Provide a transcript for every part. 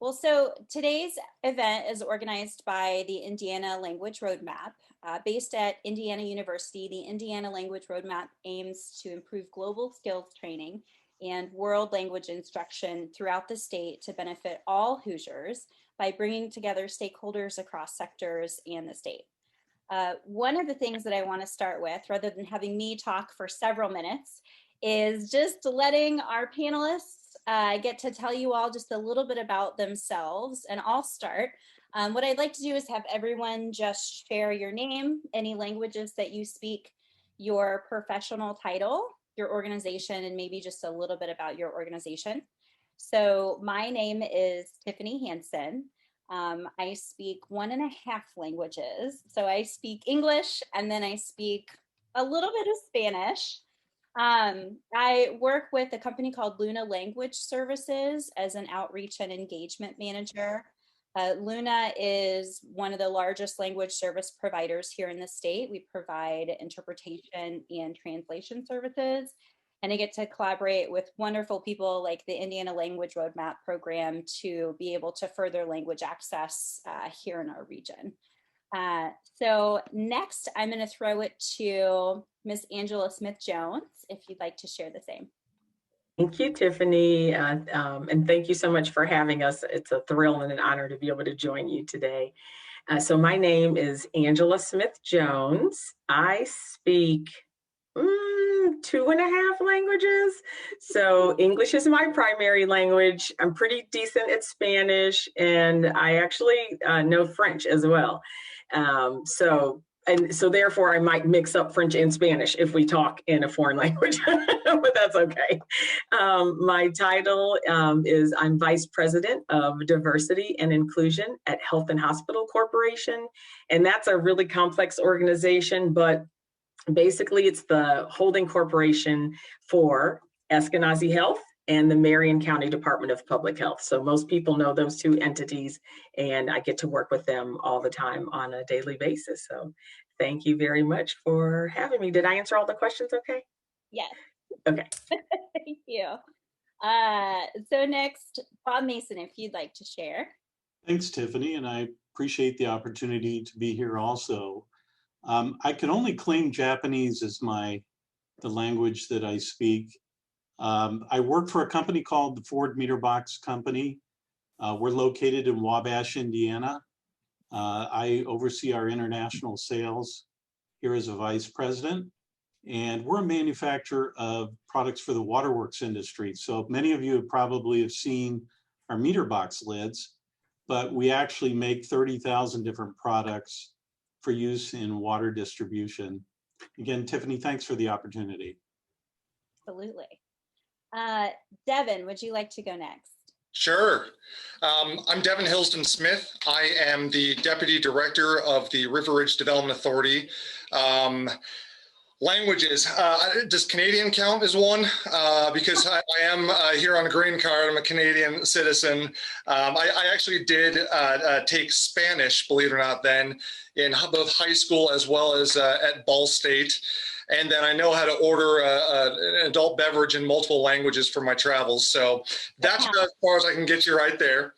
Well, so today's event is organized by the Indiana Language Roadmap. Based at Indiana University, the Indiana Language Roadmap aims to improve global skills training and world language instruction throughout the state to benefit all Hoosiers by bringing together stakeholders across sectors and the state. One of the things that I want to start with, rather than having me talk for several minutes, is just letting our panelists get to tell you all just a little bit about themselves. And I'll start. What I'd like to do is have everyone just share your name, any languages that you speak, your professional title, your organization, and maybe just a little bit about your organization. So my name is Tiffany Hansen. I speak 1.5 languages. So I speak English and then I speak a little bit of Spanish. I work with a company called Luna Language Services as an outreach and engagement manager. Luna is one of the largest language service providers here in the state. We provide interpretation and translation services, and I get to collaborate with wonderful people like the Indiana Language Roadmap program to be able to further language access here in our region. So next, I'm going to throw it to Miss Angela Smith-Jones, if you'd like to share the same. Thank you, Tiffany, and thank you so much for having us. It's a thrill and an honor to be able to join you today. So my name is Angela Smith-Jones. I speak 2.5 languages. So English is my primary language. I'm pretty decent at Spanish, and I actually know French as well. So therefore I might mix up French and Spanish if we talk in a foreign language, but that's okay. My title is I'm Vice President of Diversity and Inclusion at Health and Hospital Corporation. And that's a really complex organization, but basically it's the holding corporation for Eskenazi Health and the Marion County Department of Public Health. So most people know those two entities, and I get to work with them all the time on a daily basis. So thank you very much for having me. Did I answer all the questions okay? Yes. Okay. Thank you. So next, Bob Mason, if you'd like to share. Thanks, Tiffany, and I appreciate the opportunity to be here also. I can only claim Japanese as the language that I speak. I work for a company called the Ford Meter Box Company. We're located in Wabash, Indiana. I oversee our international sales here as a vice president, and we're a manufacturer of products for the waterworks industry. So many of you probably have seen our meter box lids, but we actually make 30,000 different products for use in water distribution. Again, Tiffany, thanks for the opportunity. Absolutely. Devin, would you like to go next? Sure. I'm Devin Hilsden Smith. I am the Deputy Director of the River Ridge Development Authority. Languages, does Canadian count as one? Because I am here on a green card, I'm a Canadian citizen. I actually did take Spanish, believe it or not, then in both high school as well as at Ball State. And then I know how to order an adult beverage in multiple languages for my travels. So that's about as far as I can get you right there.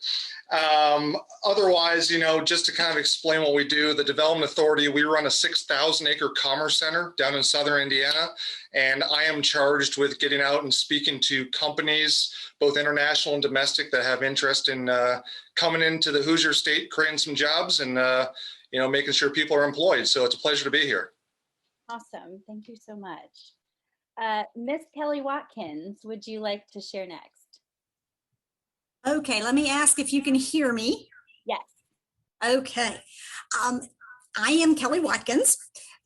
Otherwise, just to kind of explain what we do, the Development Authority, we run a 6,000 acre commerce center down in southern Indiana. And I am charged with getting out and speaking to companies, both international and domestic, that have interest in coming into the Hoosier State, creating some jobs and, making sure people are employed. So it's a pleasure to be here. Awesome. Thank you so much. Miss Kelly Watkins, would you like to share next? Okay, let me ask if you can hear me. Yes. Okay. I am Kelly Watkins.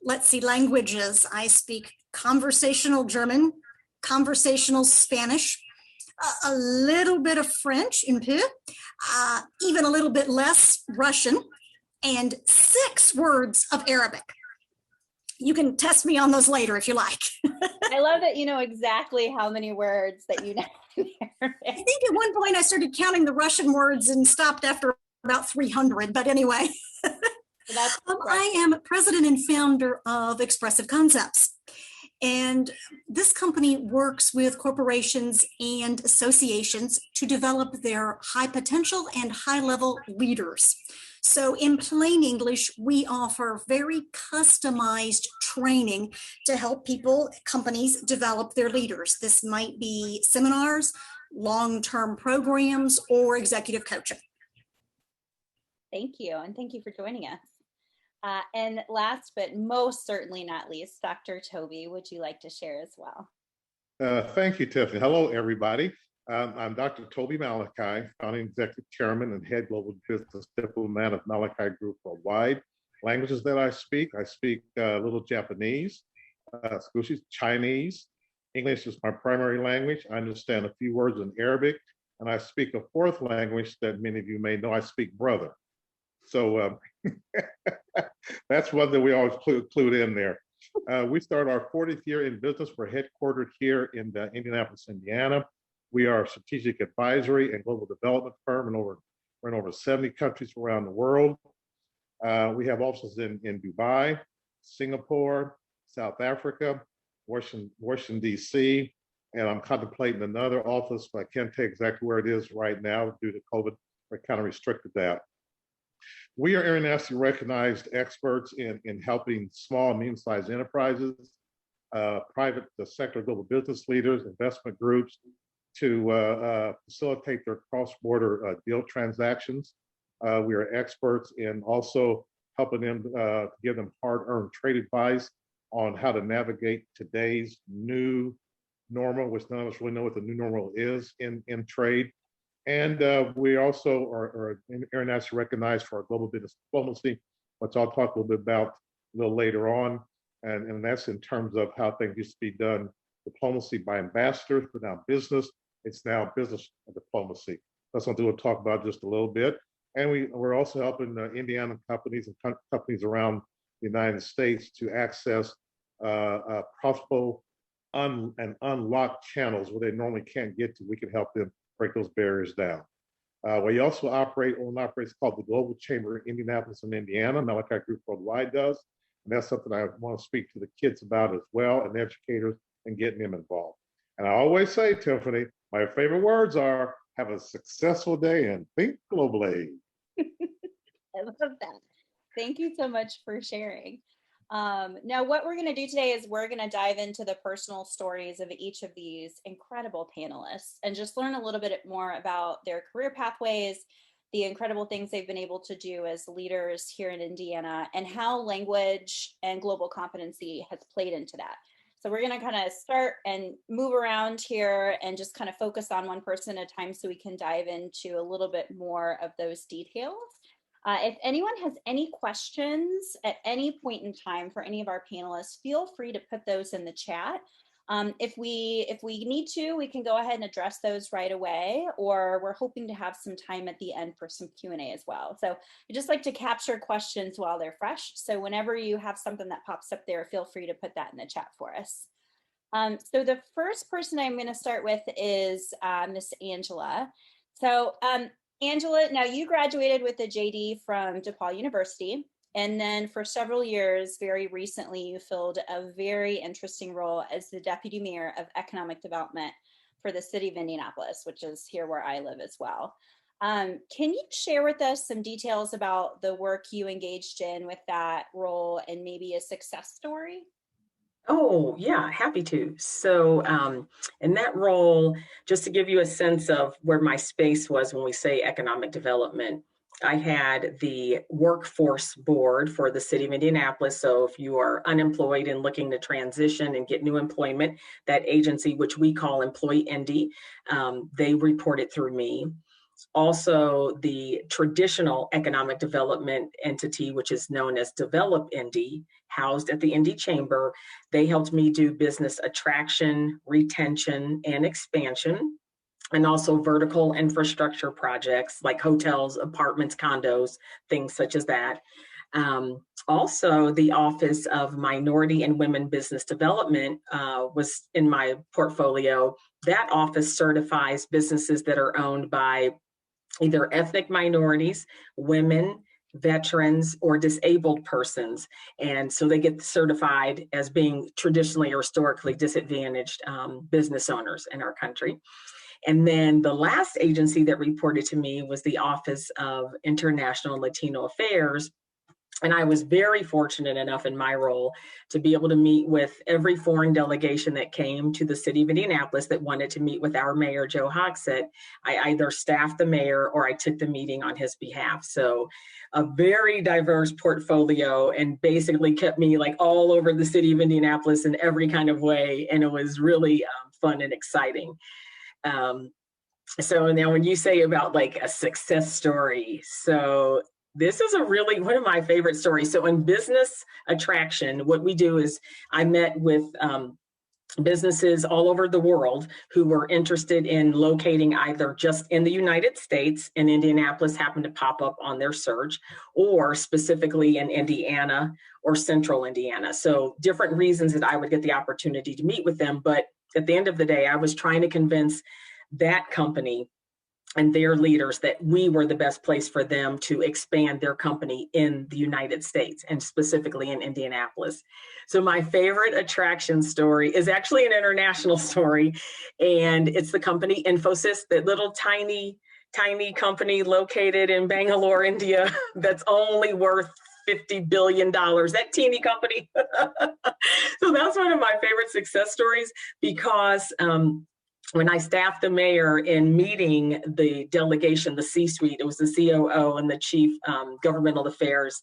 Let's see, languages. I speak conversational German, conversational Spanish, a little bit of French, un peu, even a little bit less Russian, and 6 words of Arabic. You can test me on those later if you like. I love that you know exactly how many words that you know. I think at one point I started counting the Russian words and stopped after about 300, but anyway. That's I am president and founder of Expressive Concepts. And this company works with corporations and associations to develop their high potential and high level leaders. So in plain English, we offer very customized training to help people, companies develop their leaders. This might be seminars, long-term programs, or executive coaching. Thank you, and thank you for joining us. And last but most certainly not least, Dr. Toby, would you like to share as well? Thank you, Tiffany. Hello, everybody. I'm Dr. Toby Malachi, founding executive chairman and head global business diplomat of Malachi Group Worldwide. Languages that I speak a little Japanese, Chinese. English is my primary language. I understand a few words in Arabic, and I speak a fourth language that many of you may know. I speak brother. So that's one that we always clued in there. We started our 40th year in business. We're headquartered here in Indianapolis, Indiana. We are a strategic advisory and global development firm, and we're in over 70 countries around the world. We have offices in Dubai, Singapore, South Africa, Washington, D.C., and I'm contemplating another office, but I can't tell exactly where it is right now due to COVID. We kind of restricted that. We are internationally recognized experts in helping small and medium-sized enterprises, private sector global business leaders, investment groups to facilitate their cross-border deal transactions. We are experts in also helping them give them hard-earned trade advice on how to navigate today's new normal, which none of us really know what the new normal is in trade. And we also are internationally recognized for our global business diplomacy, which I'll talk a little bit about a little later on. And that's in terms of how things used to be done, diplomacy by ambassadors, but now business, it's now business diplomacy. That's something we'll talk about just a little bit. And we're also helping Indiana companies and companies around the United States to access profitable and unlocked channels where they normally can't get to. We can help them break those barriers down. We also operate it's called the Global Chamber in Indianapolis and Indiana. Malachi Group Worldwide does. And that's something I want to speak to the kids about as well, and educators, and getting them involved. And I always say, Tiffany, my favorite words are, have a successful day and think globally. I love that. Thank you so much for sharing. Now, what we're going to do today is we're going to dive into the personal stories of each of these incredible panelists and just learn a little bit more about their career pathways, the incredible things they've been able to do as leaders here in Indiana, and how language and global competency has played into that. So we're going to kind of start and move around here and just kind of focus on one person at a time so we can dive into a little bit more of those details. If anyone has any questions at any point in time for any of our panelists, feel free to put those in the chat. If we need to, we can go ahead and address those right away, or we're hoping to have some time at the end for some Q&A as well. So I just like to capture questions while they're fresh. So whenever you have something that pops up there, feel free to put that in the chat for us. So the first person I'm going to start with is Miss Angela. So Angela, now you graduated with a JD from DePaul University, and then for several years, very recently, you filled a very interesting role as the Deputy Mayor of Economic Development for the city of Indianapolis, which is here where I live as well. Can you share with us some details about the work you engaged in with that role and maybe a success story? Oh, yeah, happy to. So in that role, just to give you a sense of where my space was when we say economic development, I had the workforce board for the city of Indianapolis. So if you are unemployed and looking to transition and get new employment, that agency, which we call Employee Indy, they reported through me. Also, the traditional economic development entity, which is known as Develop Indy, housed at the Indy Chamber, they helped me do business attraction, retention, and expansion, and also vertical infrastructure projects like hotels, apartments, condos, things such as that. Also, the Office of Minority and Women Business Development was in my portfolio. That office certifies businesses that are owned by either ethnic minorities, women, veterans or disabled persons. And so they get certified as being traditionally or historically disadvantaged business owners in our country. And then the last agency that reported to me was the Office of International Latino Affairs. And I was very fortunate enough in my role to be able to meet with every foreign delegation that came to the city of Indianapolis that wanted to meet with our mayor, Joe Hogsett. I either staffed the mayor or I took the meeting on his behalf. So a very diverse portfolio, and basically kept me like all over the city of Indianapolis in every kind of way. And it was really fun and exciting. So now when you say about like a success story, so this is one of my favorite stories. So in business attraction, what we do is I met with businesses all over the world who were interested in locating either just in the United States, and Indianapolis happened to pop up on their search, or specifically in Indiana or central Indiana. So different reasons that I would get the opportunity to meet with them. But at the end of the day, I was trying to convince that company and their leaders that we were the best place for them to expand their company in the United States, and specifically in Indianapolis. So my favorite attraction story is actually an international story, and it's the company Infosys, that little tiny company located in Bangalore, India, that's only worth $50 billion, that teeny company. So that's one of my favorite success stories, because when I staffed the mayor in meeting the delegation, the C-suite, it was the COO and the chief governmental affairs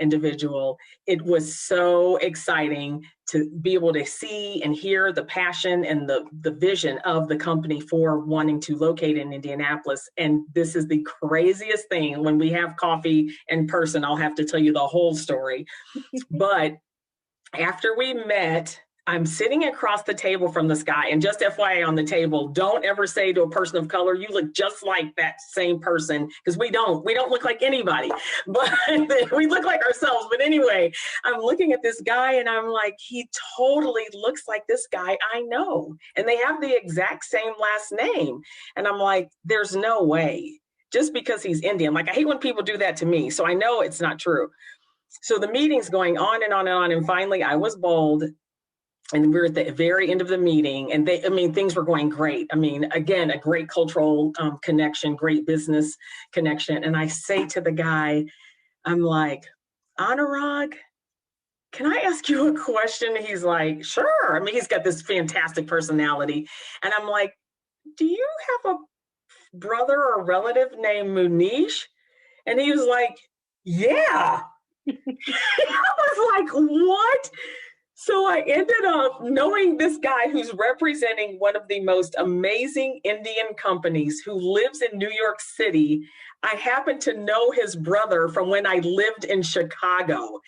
individual. It was so exciting to be able to see and hear the passion and the vision of the company for wanting to locate in Indianapolis. And this is the craziest thing. When we have coffee in person, I'll have to tell you the whole story. But after we met, I'm sitting across the table from this guy, and just FYI on the table, don't ever say to a person of color, you look just like that same person, because we don't look like anybody, but we look like ourselves. But anyway, I'm looking at this guy and I'm like, he totally looks like this guy I know. And they have the exact same last name. And I'm like, there's no way, just because he's Indian. Like, I hate when people do that to me. So I know it's not true. So the meeting's going on and on and on. And finally I was bold. And we're at the very end of the meeting, and things were going great. Again, a great cultural connection, great business connection. And I say to the guy, I'm like, Anurag, can I ask you a question? He's like, sure. He's got this fantastic personality. And I'm like, do you have a brother or relative named Munish? And he was like, yeah. I was like, what? So I ended up knowing this guy who's representing one of the most amazing Indian companies, who lives in New York City. I happen to know his brother from when I lived in Chicago.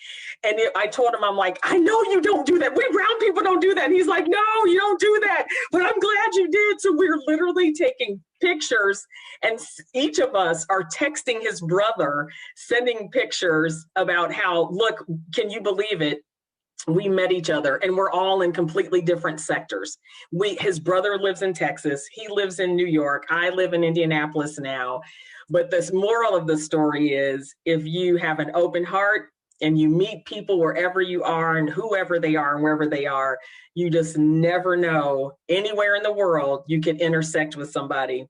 And I told him, I'm like, I know you don't do that. We brown people don't do that. And he's like, no, you don't do that. But I'm glad you did. So we're literally taking pictures, and each of us are texting his brother, sending pictures about how, look, can you believe it? We met each other, and we're all in completely different sectors. His brother lives in Texas. He lives in New York. I live in Indianapolis now. But the moral of the story is, if you have an open heart and you meet people wherever you are and whoever they are and wherever they are, you just never know. Anywhere in the world, you can intersect with somebody.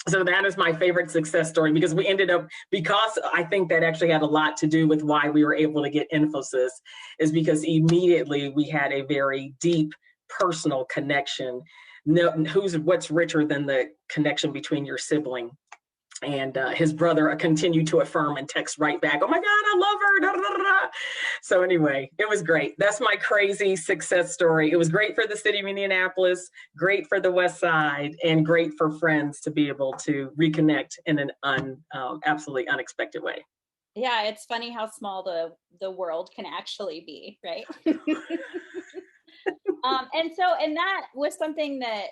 So that is my favorite success story, because because I think that actually had a lot to do with why we were able to get Infosys, is because immediately we had a very deep personal connection. What's richer than the connection between your sibling? And his brother continued to affirm and text right back, oh my God, I love her. Da, da, da, da. So anyway, it was great. That's my crazy success story. It was great for the city of Indianapolis, great for the West Side, and great for friends to be able to reconnect in an absolutely unexpected way. Yeah, it's funny how small the world can actually be, right? And that was something that,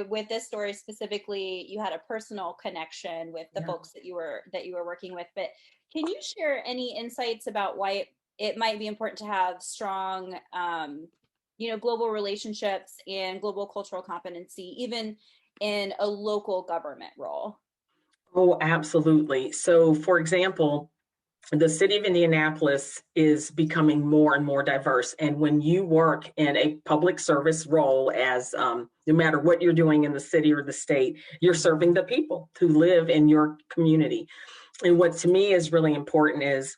with this story specifically, you had a personal connection with the folks that you were working with. But can you share any insights about why it might be important to have strong, global relationships and global cultural competency, even in a local government role? Oh, absolutely. So, for example, the city of Indianapolis is becoming more and more diverse. And when you work in a public service role, as no matter what you're doing in the city or the state, you're serving the people who live in your community. And what to me is really important is,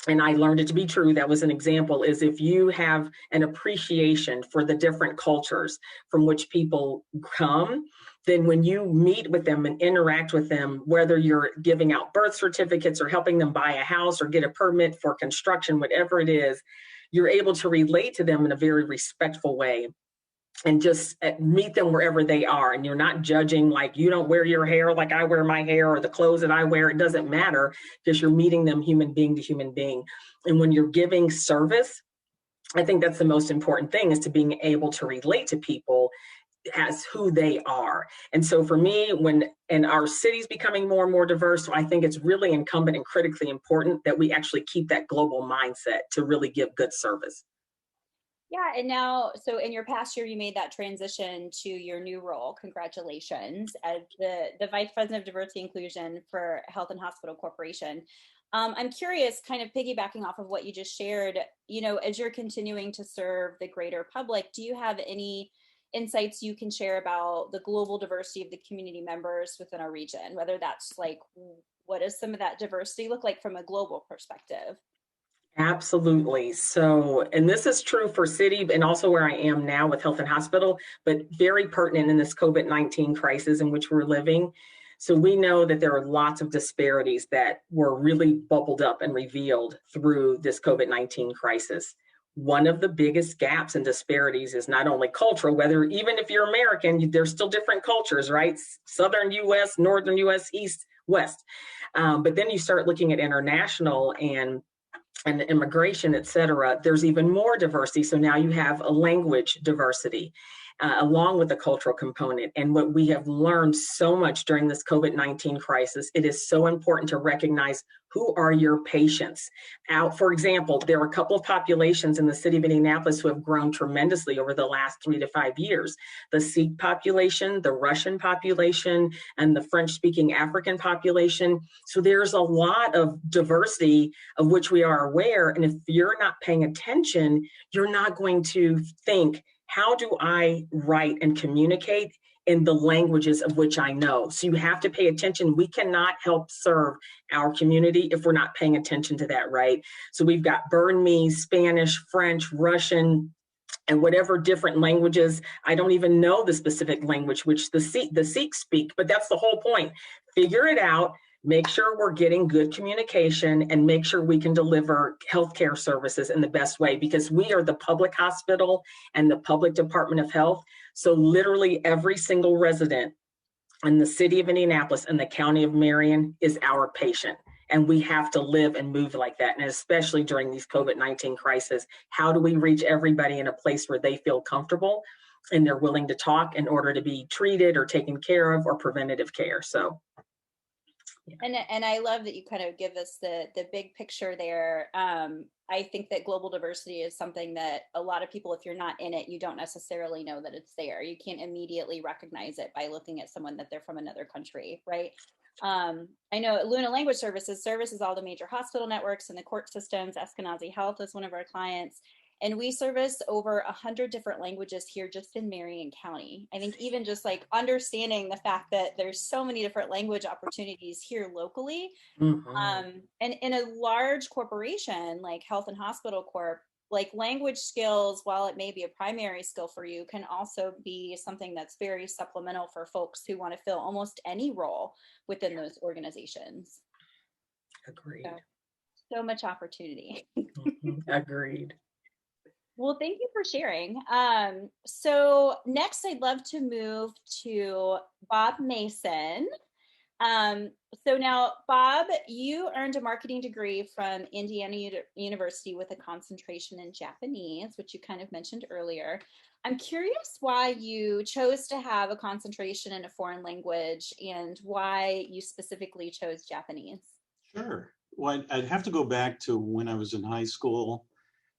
and I learned it to be true, that was an example, is if you have an appreciation for the different cultures from which people come, then when you meet with them and interact with them, whether you're giving out birth certificates or helping them buy a house or get a permit for construction, whatever it is, you're able to relate to them in a very respectful way and just meet them wherever they are. And you're not judging, like, you don't wear your hair like I wear my hair, or the clothes that I wear. It doesn't matter, because you're meeting them human being to human being. And when you're giving service, I think that's the most important thing, is to being able to relate to people as who they are. And so for me, and our city's becoming more and more diverse, so I think it's really incumbent and critically important that we actually keep that global mindset to really give good service. Yeah, and now, so in your past year, you made that transition to your new role. Congratulations as the Vice President of Diversity Inclusion for Health and Hospital Corporation. I'm curious, kind of piggybacking off of what you just shared, as you're continuing to serve the greater public, do you have any insights you can share about the global diversity of the community members within our region? Whether that's like, what does some of that diversity look like from a global perspective? Absolutely. So, and this is true for city and also where I am now with Health and Hospital, but very pertinent in this COVID-19 crisis in which we're living. So we know that there are lots of disparities that were really bubbled up and revealed through this COVID-19 crisis. One of the biggest gaps and disparities is not only cultural, whether even if you're American, there's still different cultures, right? Southern US, Northern US, East, West. But then you start looking at international and immigration, et cetera, there's even more diversity. So now you have a language diversity along with the cultural component. And what we have learned so much during this COVID-19 crisis, it is so important to recognize who are your patients. For example, there are a couple of populations in the city of Indianapolis who have grown tremendously over the last 3 to 5 years. The Sikh population, the Russian population, and the French-speaking African population. So there's a lot of diversity of which we are aware. And if you're not paying attention, you're not going to think, how do I write and communicate in the languages of which I know? So you have to pay attention. We cannot help serve our community if we're not paying attention to that, right? So we've got Burmese, Spanish, French, Russian, and whatever different languages. I don't even know the specific language which the Sikhs speak, but that's the whole point. Figure it out. Make sure we're getting good communication and make sure we can deliver healthcare services in the best way, because we are the public hospital and the public Department of Health. So literally every single resident in the city of Indianapolis and the county of Marion is our patient. And we have to live and move like that. And especially during these COVID-19 crises, how do we reach everybody in a place where they feel comfortable and they're willing to talk in order to be treated or taken care of or preventative care? So. Yeah. And I love that you kind of give us the big picture there. I think that global diversity is something that a lot of people, if you're not in it, you don't necessarily know that it's there. You can't immediately recognize it by looking at someone that they're from another country, right? I know Luna Language services all the major hospital networks and the court systems. Eskenazi Health is one of our clients. And we service over 100 different languages here just in Marion County. I think even just like understanding the fact that there's so many different language opportunities here locally. And in a large corporation like Health and Hospital Corp, like language skills, while it may be a primary skill for you, can also be something that's very supplemental for folks who want to fill almost any role within those organizations. Agreed. So much opportunity. Agreed. Well, thank you for sharing. So next, I'd love to move to Bob Mason. So now, Bob, you earned a marketing degree from Indiana University with a concentration in Japanese, which you kind of mentioned earlier. I'm curious why you chose to have a concentration in a foreign language and why you specifically chose Japanese. Sure. Well, I'd have to go back to when I was in high school.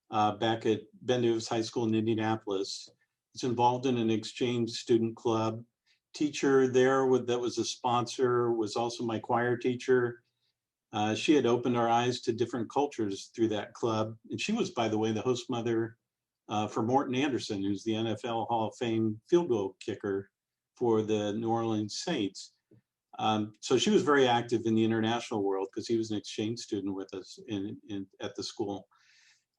Back at Ben Davis High School in Indianapolis. It's involved in an exchange student club, teacher there that was a sponsor was also my choir teacher. She had opened our eyes to different cultures through that club. And she was, by the way, the host mother for Morton Anderson, who's the NFL Hall of Fame field goal kicker for the New Orleans Saints. So she was very active in the international world because he was an exchange student with us at the school.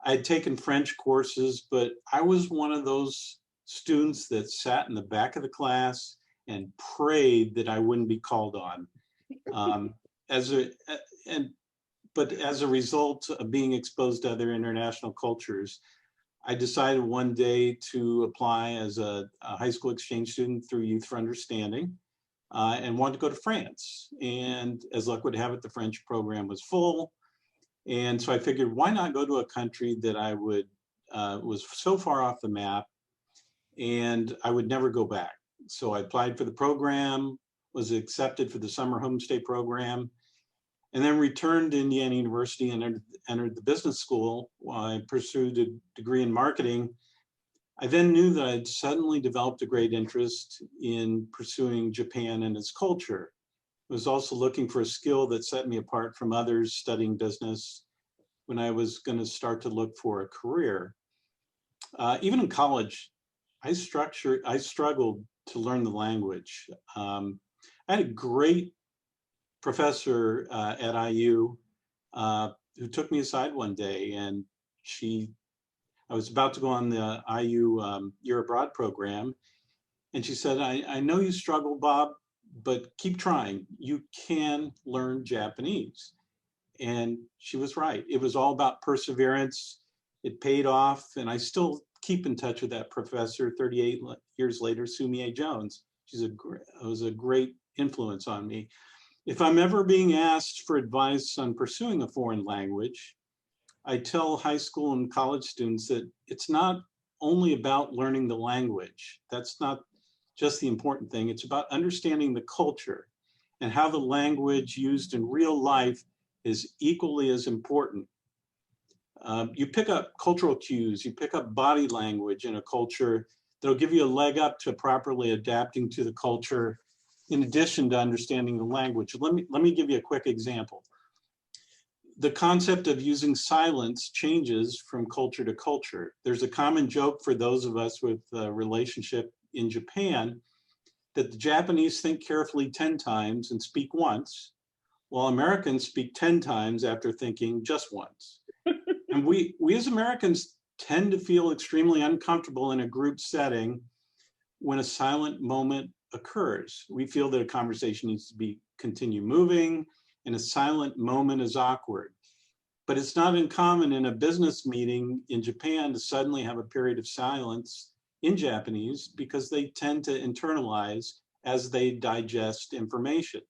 I had taken French courses, but I was one of those students that sat in the back of the class and prayed that I wouldn't be called on. But as a result of being exposed to other international cultures, I decided one day to apply as a high school exchange student through Youth for Understanding and wanted to go to France. And as luck would have it, the French program was full. And so I figured, why not go to a country that I was so far off the map and I would never go back. So I applied for the program, was accepted for the summer homestay program, and then returned to Indiana University and entered the business school while I pursued a degree in marketing. I then knew that I'd suddenly developed a great interest in pursuing Japan and its culture. I was also looking for a skill that set me apart from others studying business when I was going to start to look for a career. Even in college, I struggled to learn the language. I had a great professor at IU who took me aside one day, and I was about to go on the IU Year Abroad program, and she said, I know you struggle, Bob, but keep trying. You can learn Japanese. And she was right. It was all about perseverance. It paid off, and I still keep in touch with that professor 38 years later, Sumie Jones. Was a great influence on me. If I'm ever being asked for advice on pursuing a foreign language, I tell high school and college students that it's not only about learning the language. That's not just the important thing. It's about understanding the culture and how the language used in real life is equally as important. You pick up cultural cues, you pick up body language in a culture that'll give you a leg up to properly adapting to the culture in addition to understanding the language. Let me give you a quick example. The concept of using silence changes from culture to culture. There's a common joke for those of us with a relationship in Japan that the Japanese think carefully 10 times and speak once, while Americans speak 10 times after thinking just once. And we as Americans tend to feel extremely uncomfortable in a group setting when a silent moment occurs. We feel that a conversation needs to continue moving, and a silent moment is awkward. But it's not uncommon in a business meeting in Japan to suddenly have a period of silence in Japanese because they tend to internalize as they digest information.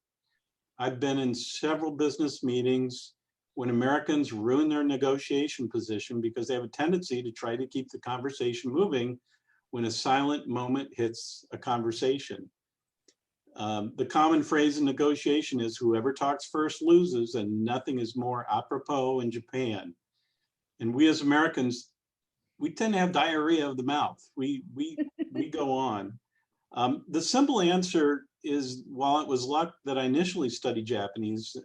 I've been in several business meetings when Americans ruin their negotiation position because they have a tendency to try to keep the conversation moving when a silent moment hits a conversation. The common phrase in negotiation is whoever talks first loses, and nothing is more apropos in Japan. And we as Americans, we tend to have diarrhea of the mouth. We go on. The simple answer is, while it was luck that I initially studied Japanese,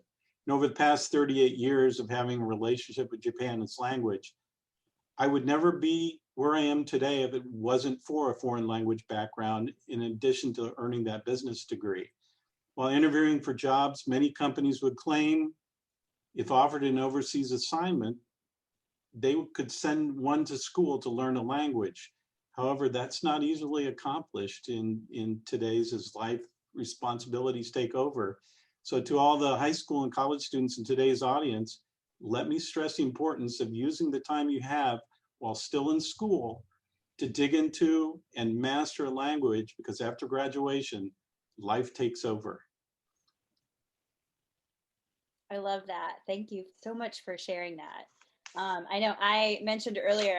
and over the past 38 years of having a relationship with Japan and its language, I would never be where I am today if it wasn't for a foreign language background, in addition to earning that business degree. While interviewing for jobs, many companies would claim if offered an overseas assignment, they could send one to school to learn a language. However, that's not easily accomplished in today's as life responsibilities take over. So to all the high school and college students in today's audience, let me stress the importance of using the time you have while still in school to dig into and master a language, because after graduation, life takes over. I love that. Thank you so much for sharing that. I know I mentioned earlier,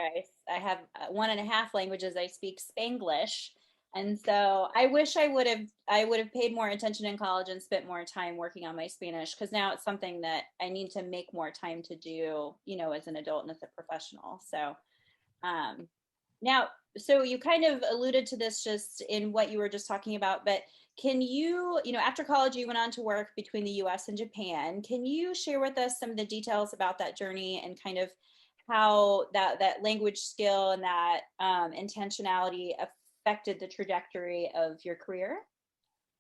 I have 1.5 languages. I speak Spanglish. And so I wish I would have paid more attention in college and spent more time working on my Spanish, because now it's something that I need to make more time to do, as an adult and as a professional. So Now, so you kind of alluded to this just in what you were just talking about, but can you, after college, you went on to work between the US and Japan. Can you share with us some of the details about that journey and kind of how that language skill and that intentionality affected the trajectory of your career?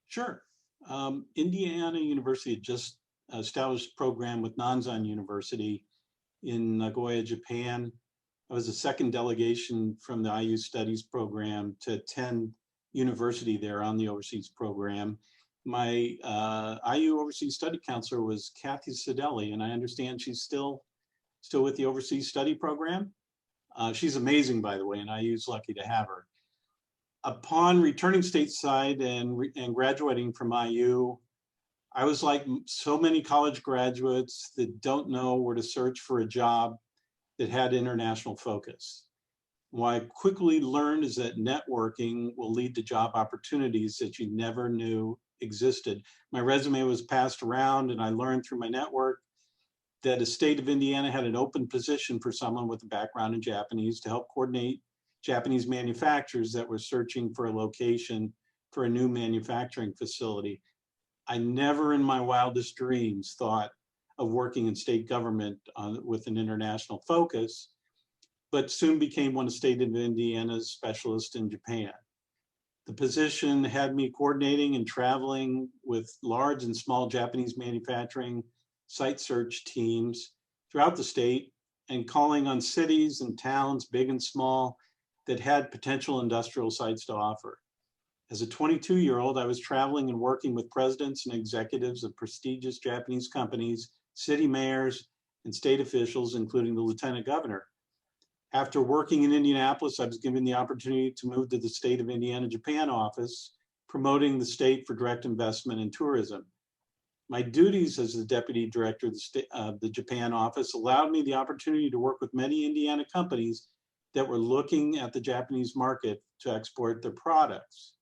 Sure. Indiana University had just established a program with Nanzan University in Nagoya, Japan. I was the second delegation from the IU Studies program to attend university there on the overseas program. My IU Overseas Study Counselor was Kathy Sidelli, and I understand she's still with the Overseas Study program. She's amazing, by the way, and IU's lucky to have her. Upon returning stateside and graduating from IU, I was like so many college graduates that don't know where to search for a job that had international focus. What I quickly learned is that networking will lead to job opportunities that you never knew existed. My resume was passed around, and I learned through my network that the state of Indiana had an open position for someone with a background in Japanese to help coordinate Japanese manufacturers that were searching for a location for a new manufacturing facility. I never in my wildest dreams thought of working in state government with an international focus, but soon became one of state of Indiana's specialists in Japan. The position had me coordinating and traveling with large and small Japanese manufacturing site search teams throughout the state and calling on cities and towns, big and small, that had potential industrial sites to offer. As a 22-year-old, I was traveling and working with presidents and executives of prestigious Japanese companies, city mayors, and state officials, including the lieutenant governor. After working in Indianapolis, I was given the opportunity to move to the state of Indiana Japan office, promoting the state for direct investment in tourism. My duties as the deputy director of the Japan office allowed me the opportunity to work with many Indiana companies that were looking at the Japanese market to export their products.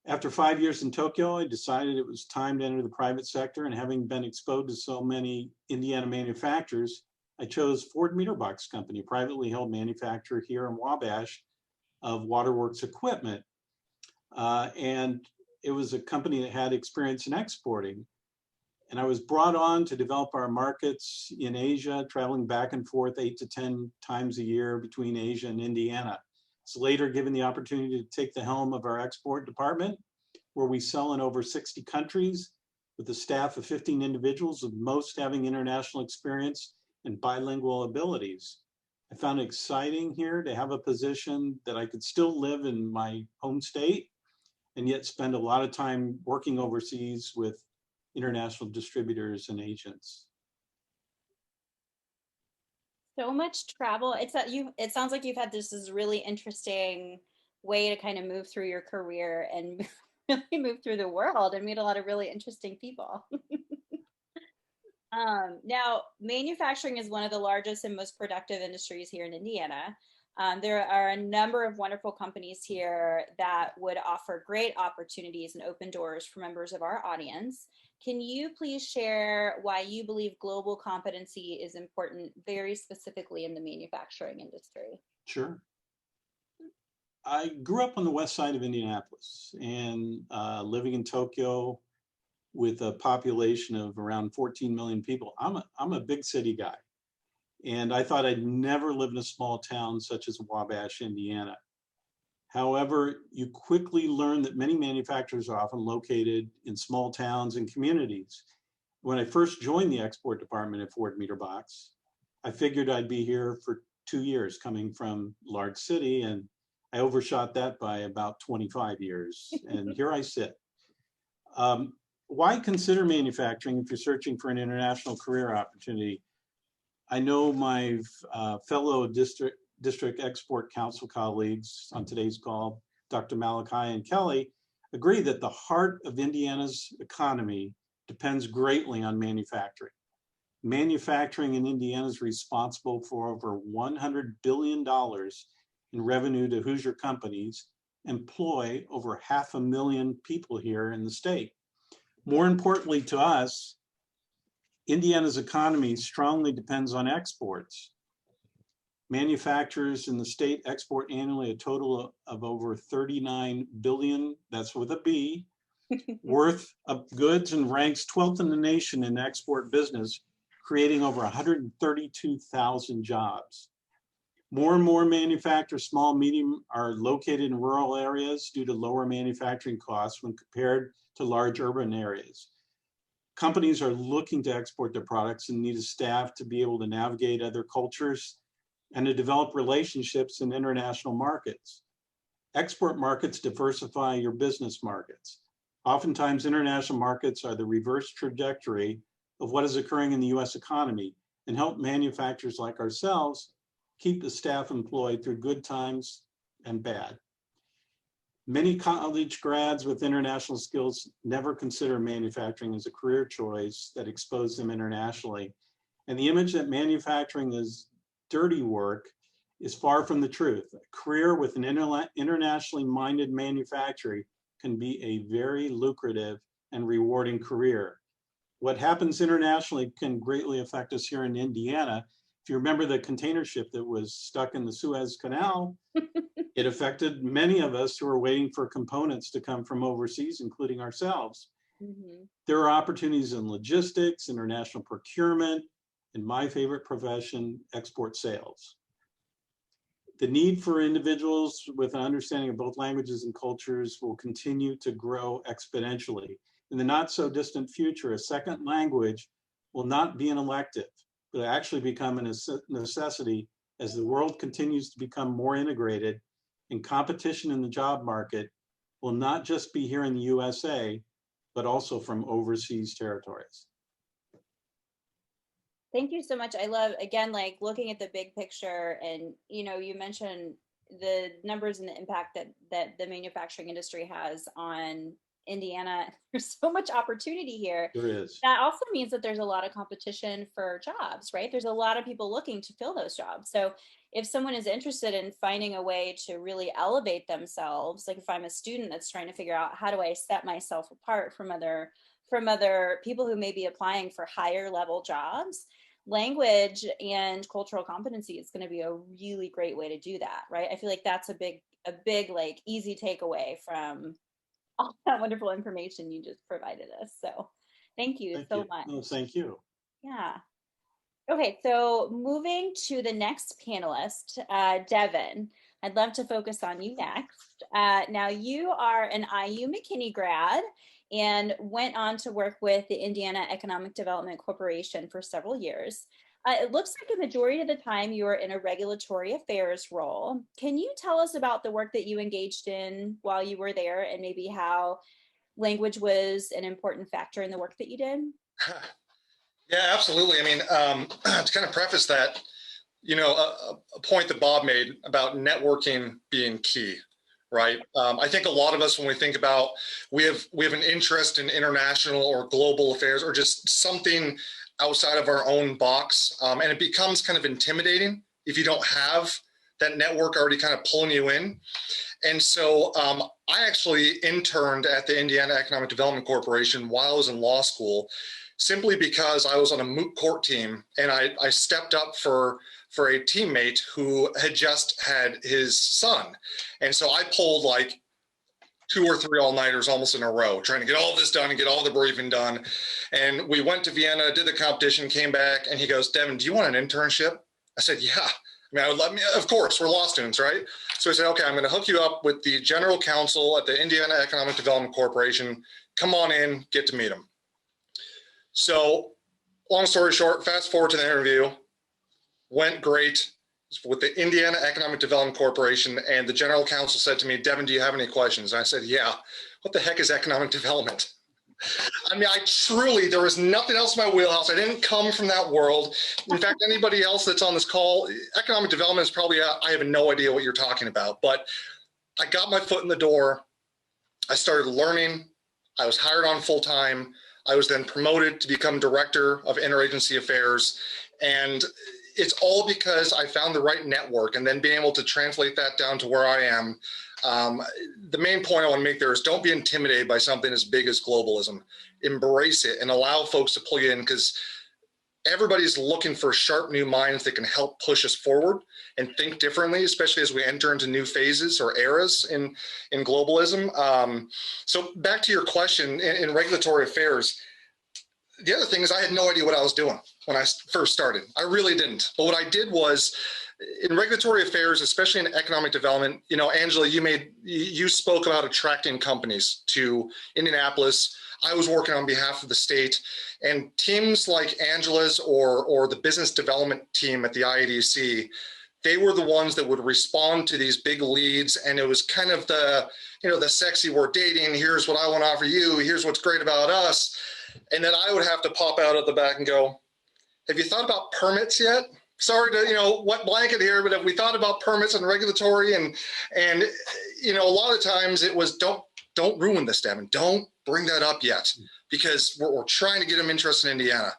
After 5 years in Tokyo, I decided it was time to enter the private sector, and having been exposed to so many Indiana manufacturers, I chose Ford Meter Box Company, a privately held manufacturer here in Wabash of waterworks equipment. And it was a company that had experience in exporting. And I was brought on to develop our markets in Asia, traveling back and forth 8 to 10 times a year between Asia and Indiana. I was later given the opportunity to take the helm of our export department, where we sell in over 60 countries with a staff of 15 individuals, with most having international experience and bilingual abilities. I found it exciting here to have a position that I could still live in my home state and yet spend a lot of time working overseas with international distributors and agents. So much travel. It sounds like you've had this really interesting way to kind of move through your career and really move through the world and meet a lot of really interesting people. Now, manufacturing is one of the largest and most productive industries here in Indiana. There are a number of wonderful companies here that would offer great opportunities and open doors for members of our audience. Can you please share why you believe global competency is important, very specifically in the manufacturing industry? Sure. I grew up on the west side of Indianapolis, and living in Tokyo with a population of around 14 million people. I'm a big city guy. And I thought I'd never live in a small town such as Wabash, Indiana. However, you quickly learn that many manufacturers are often located in small towns and communities. When I first joined the export department at Ford Meter Box, I figured I'd be here for 2 years coming from a large city, and I overshot that by about 25 years, and here I sit. Why consider manufacturing if you're searching for an international career opportunity? I know my fellow district export council colleagues on today's call, Dr. Malachi and Kelly, agree that the heart of Indiana's economy depends greatly on manufacturing. Manufacturing in Indiana is responsible for over $100 billion in revenue to Hoosier companies, employ over 500,000 people here in the state. More importantly to us, Indiana's economy strongly depends on exports. Manufacturers in the state export annually a total of over 39 billion, that's with a B, worth of goods, and ranks 12th in the nation in export business, creating over 132,000 jobs. More and more manufacturers, small, medium, are located in rural areas due to lower manufacturing costs when compared to large urban areas. Companies are looking to export their products and need a staff to be able to navigate other cultures and to develop relationships in international markets. Export markets diversify your business markets. Oftentimes, international markets are the reverse trajectory of what is occurring in the US economy and help manufacturers like ourselves keep the staff employed through good times and bad. Many college grads with international skills never consider manufacturing as a career choice that exposes them internationally. And the image that manufacturing is dirty work is far from the truth. A career with an internationally minded manufacturer can be a very lucrative and rewarding career. What happens internationally can greatly affect us here in Indiana. If you remember the container ship that was stuck in the Suez Canal, it affected many of us who are waiting for components to come from overseas, including ourselves. Mm-hmm. There are opportunities in logistics, international procurement, and my favorite profession, export sales. The need for individuals with an understanding of both languages and cultures will continue to grow exponentially. In the not so distant future, a second language will not be an elective, but actually become a necessity as the world continues to become more integrated, and competition in the job market will not just be here in the USA, but also from overseas territories. Thank you so much. I love, again, like looking at the big picture, and, you know, you mentioned the numbers and the impact that the manufacturing industry has on Indiana. There's so much opportunity here. There is. That also means that there's a lot of competition for jobs, right? There's a lot of people looking to fill those jobs. So if someone is interested in finding a way to really elevate themselves, like if I'm a student that's trying to figure out how do I set myself apart from other people who may be applying for higher level jobs, language and cultural competency is going to be a really great way to do that, right? I feel like that's a big like easy takeaway from all that wonderful information you just provided us. So thank you so much. No, thank you. Yeah. Okay, so moving to the next panelist, Devin, I'd love to focus on you next. Now you are an IU McKinney grad and went on to work with the Indiana Economic Development Corporation for several years. It looks like a majority of the time you were in a regulatory affairs role. Can you tell us about the work that you engaged in while you were there, and maybe how language was an important factor in the work that you did? Yeah, absolutely. I mean, to kind of preface that, you know, a point that Bob made about networking being key, right? I think a lot of us, when we think about, we have an interest in international or global affairs or just something outside of our own box, and it becomes kind of intimidating if you don't have that network already kind of pulling you in. And so I actually interned at the Indiana Economic Development Corporation while I was in law school, simply because I was on a moot court team, and I stepped up for a teammate who had just had his son. And so I pulled like 2 or 3 all-nighters almost in a row, trying to get all this done and get all the briefing done. And we went to Vienna, did the competition, came back, and he goes, "Devin, do you want an internship?" I said, "Yeah." I mean, I would let me, of course, we're law students, right? So he said, "Okay, I'm going to hook you up with the general counsel at the Indiana Economic Development Corporation. Come on in, get to meet him." So long story short, fast forward to the interview, went great with the Indiana Economic Development Corporation, and the general counsel said to me, "Devin, do you have any questions?" And I said, "Yeah, what the heck is economic development?" I mean, there was nothing else in my wheelhouse. I didn't come from that world. In fact, anybody else that's on this call, economic development is probably, I have no idea what you're talking about. But I got my foot in the door. I started learning. I was hired on full time. I was then promoted to become director of interagency affairs. And it's all because I found the right network, and then being able to translate that down to where I am. The main point I want to make there is don't be intimidated by something as big as globalism. Embrace it and allow folks to pull you in, because everybody's looking for sharp new minds that can help push us forward and think differently, especially as we enter into new phases or eras in globalism. So back to your question, in regulatory affairs, the other thing is I had no idea what I was doing when I first started. I really didn't. But what I did was, in regulatory affairs, especially in economic development, you know, Angela, you spoke about attracting companies to Indianapolis. I was working on behalf of the state, and teams like Angela's or the business development team at the IADC, they were the ones that would respond to these big leads. And it was kind of the, you know, the sexy, we're dating, here's what I want to offer you, here's what's great about us. And then I would have to pop out at the back and go, have you thought about permits yet? Sorry to, you know, wet blanket here, but have we thought about permits and regulatory? And you know, a lot of times it was, don't ruin this, Devin. Don't bring that up yet, because we're trying to get them interested in Indiana.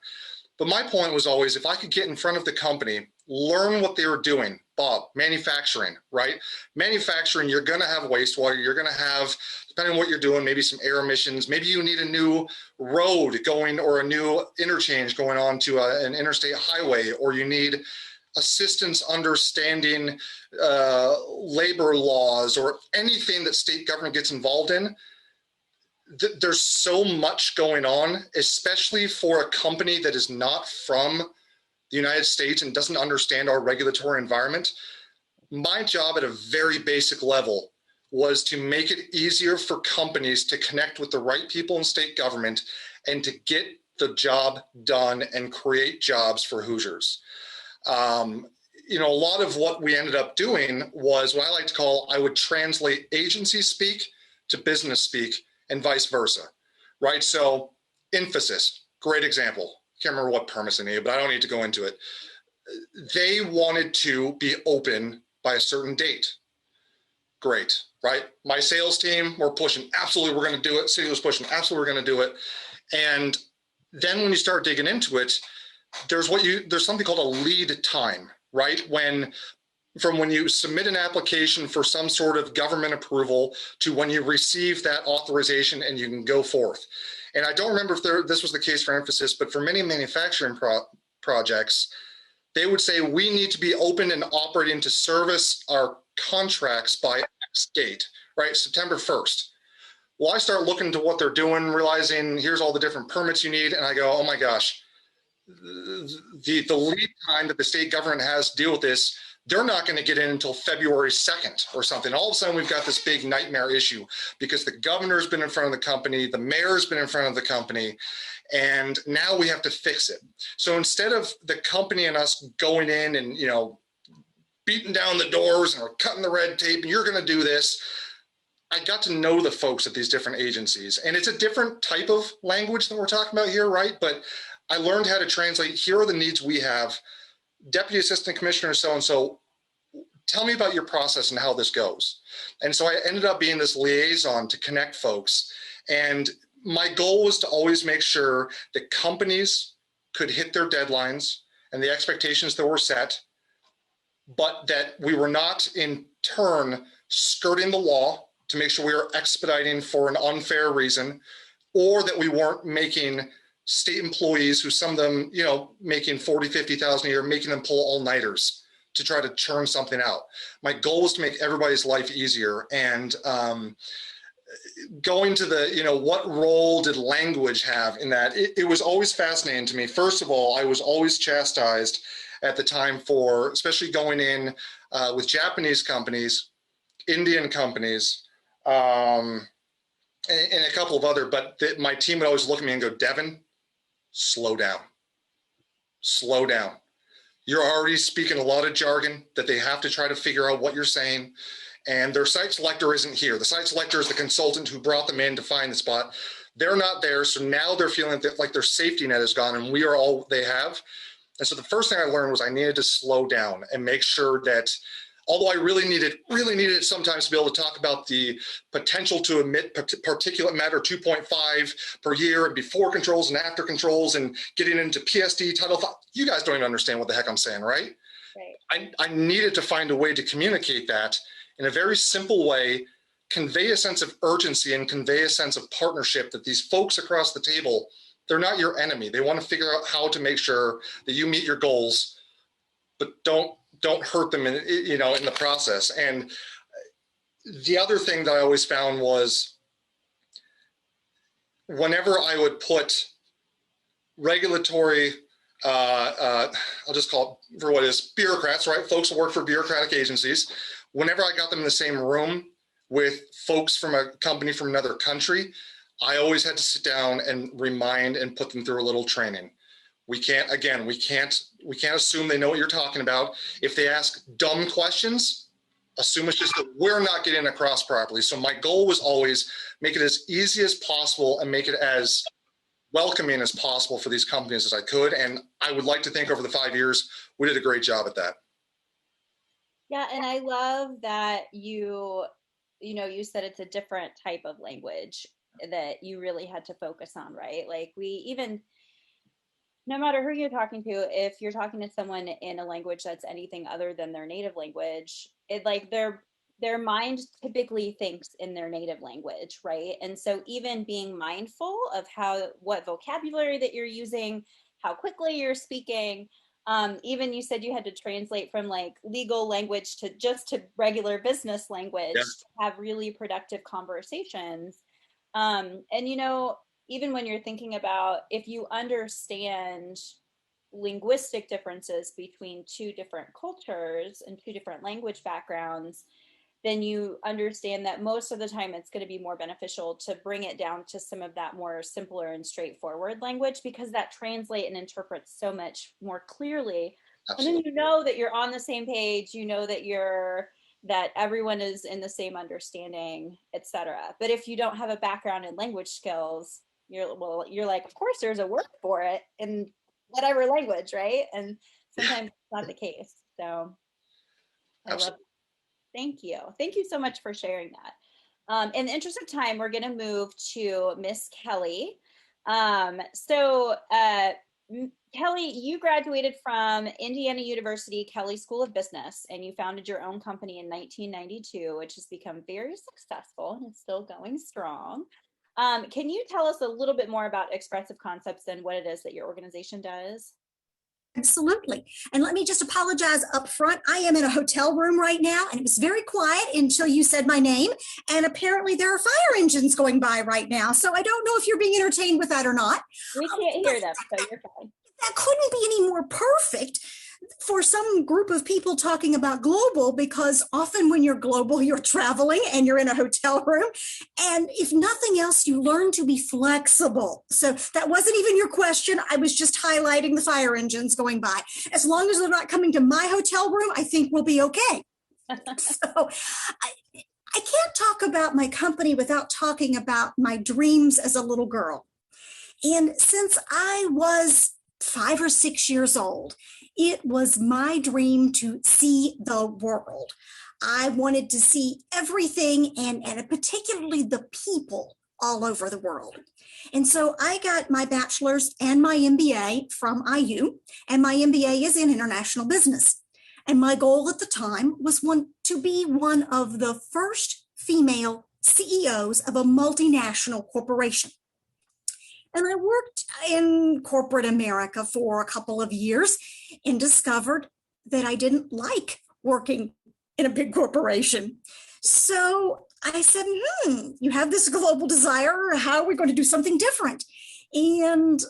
But my point was always, if I could get in front of the company, learn what they were doing. Bob, manufacturing, right? Manufacturing, you're going to have wastewater. You're going to have, depending on what you're doing, maybe some air emissions. Maybe you need a new road going or a new interchange going on to an interstate highway, or you need assistance understanding labor laws or anything that state government gets involved in. There's so much going on, especially for a company that is not from the United States and doesn't understand our regulatory environment. My job at a very basic level was to make it easier for companies to connect with the right people in state government and to get the job done and create jobs for Hoosiers. You know, a lot of what we ended up doing was what I like to call, I would translate agency speak to business speak and vice versa, right? So Infosys, great example. Can't remember what permits they needed, but I don't need to go into it. They wanted to be open by a certain date. Great, right? My sales team were pushing, absolutely, we're going to do it. City was pushing, absolutely, we're going to do it. And then when you start digging into it, there's something called a lead time, right? From when you submit an application for some sort of government approval to when you receive that authorization and you can go forth. And I don't remember if this was the case for Infosys, but for many manufacturing projects, they would say, we need to be open and operating to service our contracts by X date, right? September 1st. Well, I start looking to what they're doing, realizing here's all the different permits you need. And I go, oh my gosh, the lead time that the state government has to deal with this, they're not going to get in until February 2nd or something. All of a sudden, we've got this big nightmare issue because the governor's been in front of the company, the mayor's been in front of the company, and now we have to fix it. So instead of the company and us going in and, you know, beating down the doors and we're cutting the red tape and you're going to do this, I got to know the folks at these different agencies. And it's a different type of language that we're talking about here, right? But I learned how to translate, here are the needs we have. Deputy Assistant Commissioner so-and-so, tell me about your process and how this goes. And so I ended up being this liaison to connect folks. And my goal was to always make sure that companies could hit their deadlines and the expectations that were set, but that we were not in turn skirting the law to make sure we were expediting for an unfair reason, or that we weren't making state employees, who some of them, you know, making 40, 50,000 a year, making them pull all-nighters to try to churn something out. My goal was to make everybody's life easier. And going to the, you know, what role did language have in that? It was always fascinating to me. First of all, I was always chastised at the time for, especially going in with Japanese companies, Indian companies, and a couple of other, but my team would always look at me and go, Devin, slow down. Slow down. You're already speaking a lot of jargon that they have to try to figure out what you're saying. And their site selector isn't here. The site selector is the consultant who brought them in to find the spot. They're not there. So now they're feeling like their safety net is gone and we are all they have. And so the first thing I learned was I needed to slow down and make sure that, although I really needed it sometimes to be able to talk about the potential to emit particulate matter 2.5 per year and before controls and after controls and getting into PSD, Title 5. You guys don't even understand what the heck I'm saying, right? Right. I needed to find a way to communicate that in a very simple way, convey a sense of urgency and convey a sense of partnership that these folks across the table they're not your enemy. They want to figure out how to make sure that you meet your goals, but don't hurt them in the process. And the other thing that I always found was whenever I would put regulatory, I'll just call it for what is bureaucrats, right? Folks who work for bureaucratic agencies. Whenever I got them in the same room with folks from a company from another country, I always had to sit down and remind and put them through a little training. We can't assume they know what you're talking about. If they ask dumb questions, assume it's just that we're not getting across properly. So my goal was always make it as easy as possible and make it as welcoming as possible for these companies as I could. And I would like to think over the 5 years, we did a great job at that. Yeah, and I love that you said it's a different type of language that you really had to focus on, right? Like no matter who you're talking to, if you're talking to someone in a language that's anything other than their native language, it like their mind typically thinks in their native language, right? And so even being mindful of what vocabulary that you're using, how quickly you're speaking, even you said you had to translate from like legal language to regular business language to have really productive conversations. And even when you're thinking about if you understand linguistic differences between two different cultures and two different language backgrounds, then you understand that most of the time it's going to be more beneficial to bring it down to some of that more simpler and straightforward language, because that translates and interprets so much more clearly. Absolutely. And then you know that you're on the same page, you know that everyone is in the same understanding, etc. But if you don't have a background in language skills, you're like, of course there's a word for it in whatever language, right? And sometimes it's not the case. So I love it. Thank you. Thank you so much for sharing that. In the interest of time, we're going to move to Miss Kelly. Kelly, you graduated from Indiana University Kelley School of Business, and you founded your own company in 1992, which has become very successful and it's still going strong. Can you tell us a little bit more about Expressive Concepts and what it is that your organization does? Absolutely. And let me just apologize up front. I am in a hotel room right now, and it was very quiet until you said my name. And apparently there are fire engines going by right now. So I don't know if you're being entertained with that or not. We can't hear them, so you're fine. That couldn't be any more perfect for some group of people talking about global, because often when you're global, you're traveling and you're in a hotel room. And if nothing else, you learn to be flexible. So that wasn't even your question. I was just highlighting the fire engines going by. As long as they're not coming to my hotel room, I think we'll be okay. So I can't talk about my company without talking about my dreams as a little girl. And since I was 5 or 6 years old, it was my dream to see the world. I wanted to see everything and particularly the people all over the world. And so I got my bachelor's and my MBA from IU, and my MBA is in international business. And my goal at the time was to be one of the first female CEOs of a multinational corporation. And I worked in corporate America for a couple of years and discovered that I didn't like working in a big corporation. So I said, you have this global desire. How are we going to do something different? And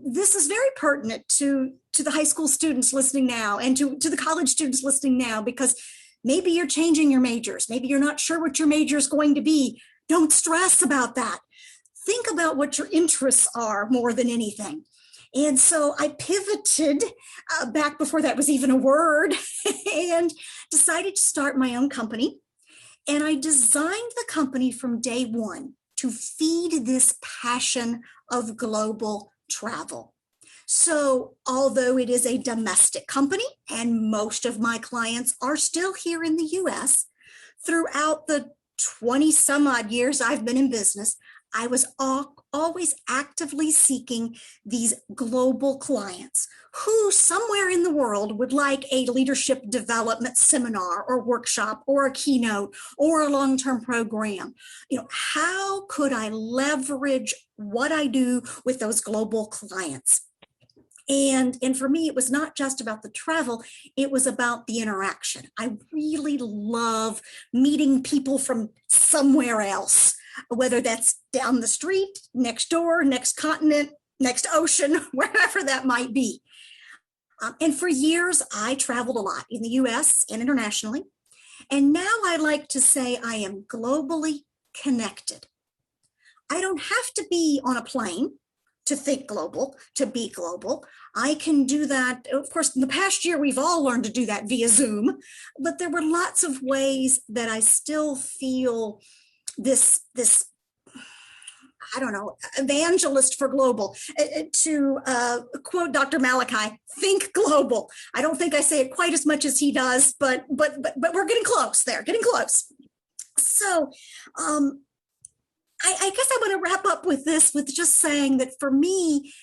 this is very pertinent to the high school students listening now and to the college students listening now, because maybe you're changing your majors. Maybe you're not sure what your major is going to be. Don't stress about that. Think about what your interests are more than anything. And so I pivoted back before that was even a word and decided to start my own company. And I designed the company from day one to feed this passion of global travel. So although it is a domestic company and most of my clients are still here in the US, throughout the 20 some odd years I've been in business, I was always actively seeking these global clients who somewhere in the world would like a leadership development seminar or workshop or a keynote or a long-term program. How could I leverage what I do with those global clients? And for me, it was not just about the travel, it was about the interaction. I really love meeting people from somewhere else, whether that's down the street, next door, next continent, next ocean, wherever that might be. And for years, I traveled a lot in the US and internationally. And now I like to say I am globally connected. I don't have to be on a plane to think global, to be global. I can do that. Of course, in the past year, we've all learned to do that via Zoom, but there were lots of ways that I still feel this I don't know, evangelist for global. To quote Dr. Malachi, think global. I don't think I say it quite as much as he does, but we're getting close there, getting close. So I guess I want to wrap up with this, with just saying that for me,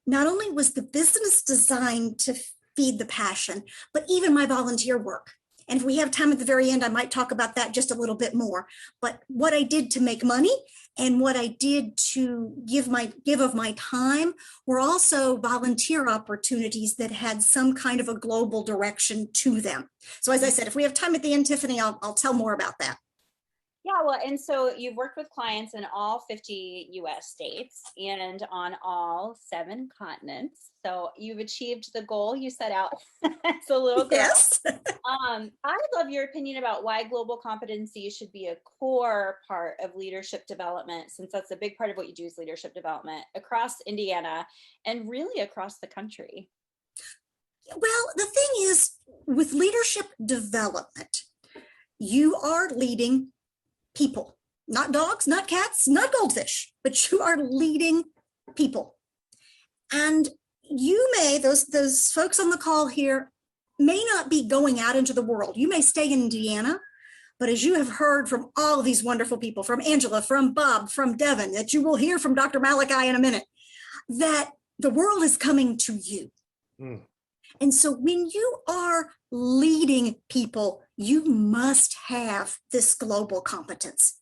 not only was the business designed to feed the passion, but even my volunteer work. And if we have time at the very end, I might talk about that just a little bit more. But what I did to make money and what I did to give of my time were also volunteer opportunities that had some kind of a global direction to them. So as I said, if we have time at the end, Tiffany, I'll tell more about that. Yeah, well, and so you've worked with clients in all 50 US states and on all 7 continents. So you've achieved the goal you set out as a little girl. Yes. I love your opinion about why global competency should be a core part of leadership development, since that's a big part of what you do is leadership development across Indiana and really across the country. Well, the thing is, with leadership development, you are leading people, not dogs, not cats, not goldfish, but you are leading people. And you may, those folks on the call here may not be going out into the world. You may stay in Indiana, but as you have heard from all of these wonderful people, from Angela, from Bob, from Devin, that you will hear from Dr. Malachi in a minute, that the world is coming to you. Mm. And so when you are leading people, you must have this global competence.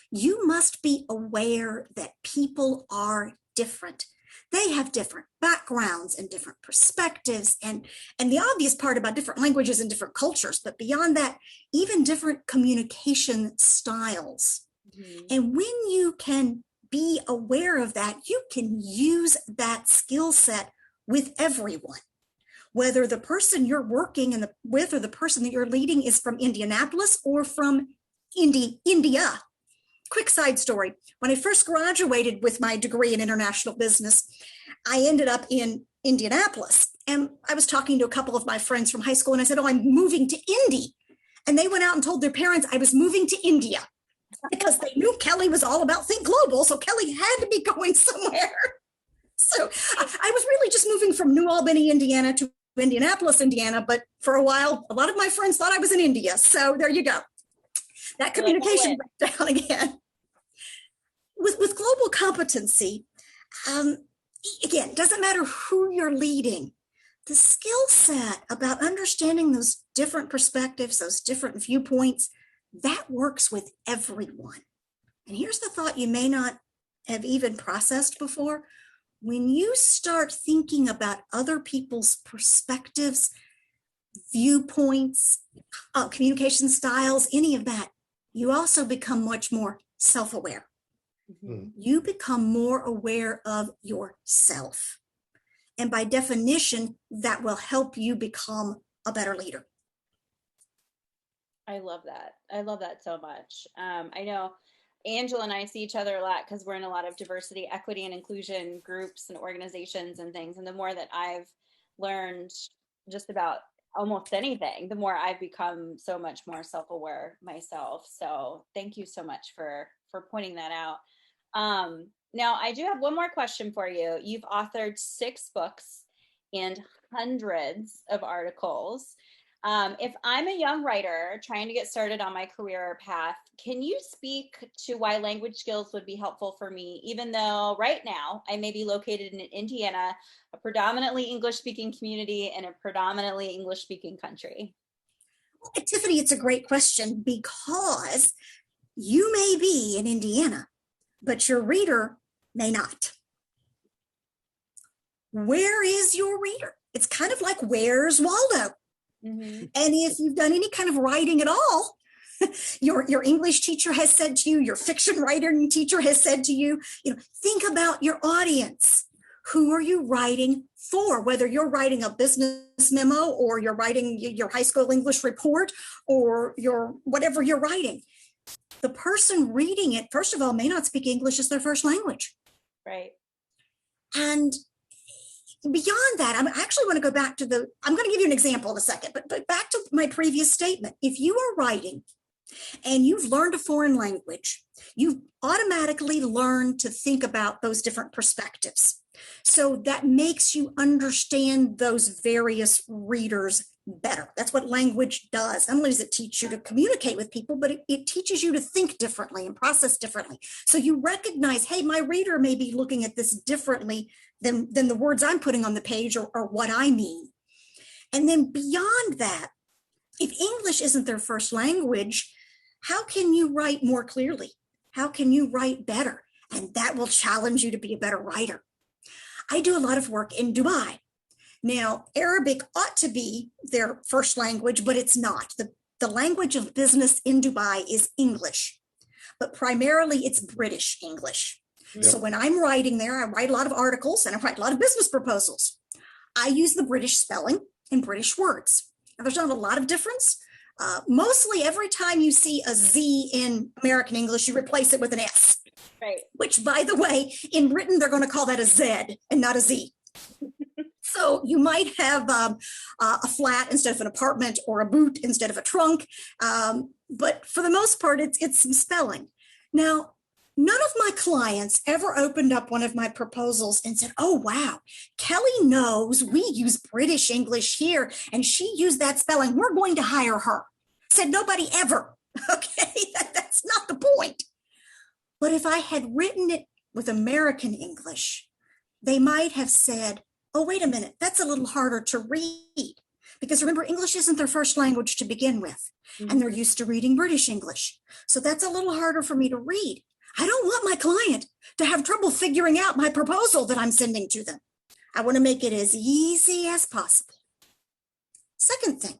You must be aware that people are different. They have different backgrounds and different perspectives, and the obvious part about different languages and different cultures, but beyond that, even different communication styles. Mm-hmm. And when you can be aware of that, you can use that skill set with everyone. Whether the person you're working with or the person that you're leading is from Indianapolis or from India. Quick side story. When I first graduated with my degree in international business, I ended up in Indianapolis. And I was talking to a couple of my friends from high school and I said, I'm moving to Indy. And they went out and told their parents I was moving to India because they knew Kelly was all about Think Global. So Kelly had to be going somewhere. So I was really just moving from New Albany, Indiana to Indianapolis, Indiana, but for a while, a lot of my friends thought I was in India. So there you go. That communication breaks down again. With global competency, again, it doesn't matter who you're leading. The skill set about understanding those different perspectives, those different viewpoints, that works with everyone. And here's the thought you may not have even processed before. When you start thinking about other people's perspectives, viewpoints, communication styles, any of that, you also become much more self-aware. Mm-hmm. You become more aware of yourself. And by definition, that will help you become a better leader. I love that. I love that so much. I know Angela and I see each other a lot because we're in a lot of diversity, equity, and inclusion groups and organizations and things. And the more that I've learned just about almost anything, the more I've become so much more self-aware myself. So thank you so much for pointing that out. Now, I do have one more question for you. You've authored 6 books and hundreds of articles. If I'm a young writer trying to get started on my career path, can you speak to why language skills would be helpful for me, even though right now I may be located in Indiana, a predominantly English-speaking community in a predominantly English-speaking country? Well, Tiffany, it's a great question because you may be in Indiana, but your reader may not. Where is your reader? It's kind of like, where's Waldo? Mm-hmm. And if you've done any kind of writing at all, your English teacher has said to you, your fiction writing teacher has said to you, think about your audience. Who are you writing for? Whether you're writing a business memo or you're writing your high school English report or your whatever you're writing. The person reading it, first of all, may not speak English as their first language. Right. And beyond that, I actually want to go back to I'm going to give you an example in a second, but back to my previous statement. If you are writing and you've learned a foreign language, you automatically learn to think about those different perspectives. So that makes you understand those various readers better. That's what language does. Not only does it teach you to communicate with people, but it teaches you to think differently and process differently. So you recognize, hey, my reader may be looking at this differently than the words I'm putting on the page or what I mean. And then beyond that, if English isn't their first language, how can you write more clearly? How can you write better? And that will challenge you to be a better writer. I do a lot of work in Dubai. Now, Arabic ought to be their first language, but it's not. The language of business in Dubai is English, but primarily it's British English. Yep. So when I'm writing there, I write a lot of articles and I write a lot of business proposals. I use the British spelling and British words. Now, there's not a lot of difference. Mostly every time you see a Z in American English, you replace it with an S. Right. Which, by the way, in Britain, they're going to call that a Z and not a Z. So you might have a flat instead of an apartment or a boot instead of a trunk. But for the most part, it's some spelling. Now, none of my clients ever opened up one of my proposals and said, oh, wow, Kelly knows we use British English here and she used that spelling. We're going to hire her. Said nobody ever. Okay, that's not the point. But if I had written it with American English, they might have said, oh, wait a minute, that's a little harder to read. Because remember, English isn't their first language to begin with, and they're used to reading British English. So that's a little harder for me to read. I don't want my client to have trouble figuring out my proposal that I'm sending to them. I want to make it as easy as possible. Second thing,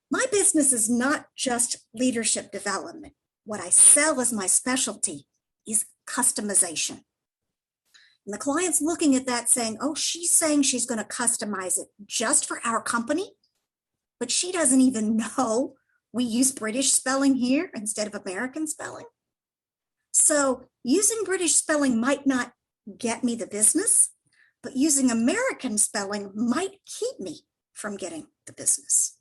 my business is not just leadership development. What I sell as my specialty is customization. And the client's looking at that saying, oh, she's saying she's going to customize it just for our company, but she doesn't even know we use British spelling here instead of American spelling. So using British spelling might not get me the business, but using American spelling might keep me from getting the business.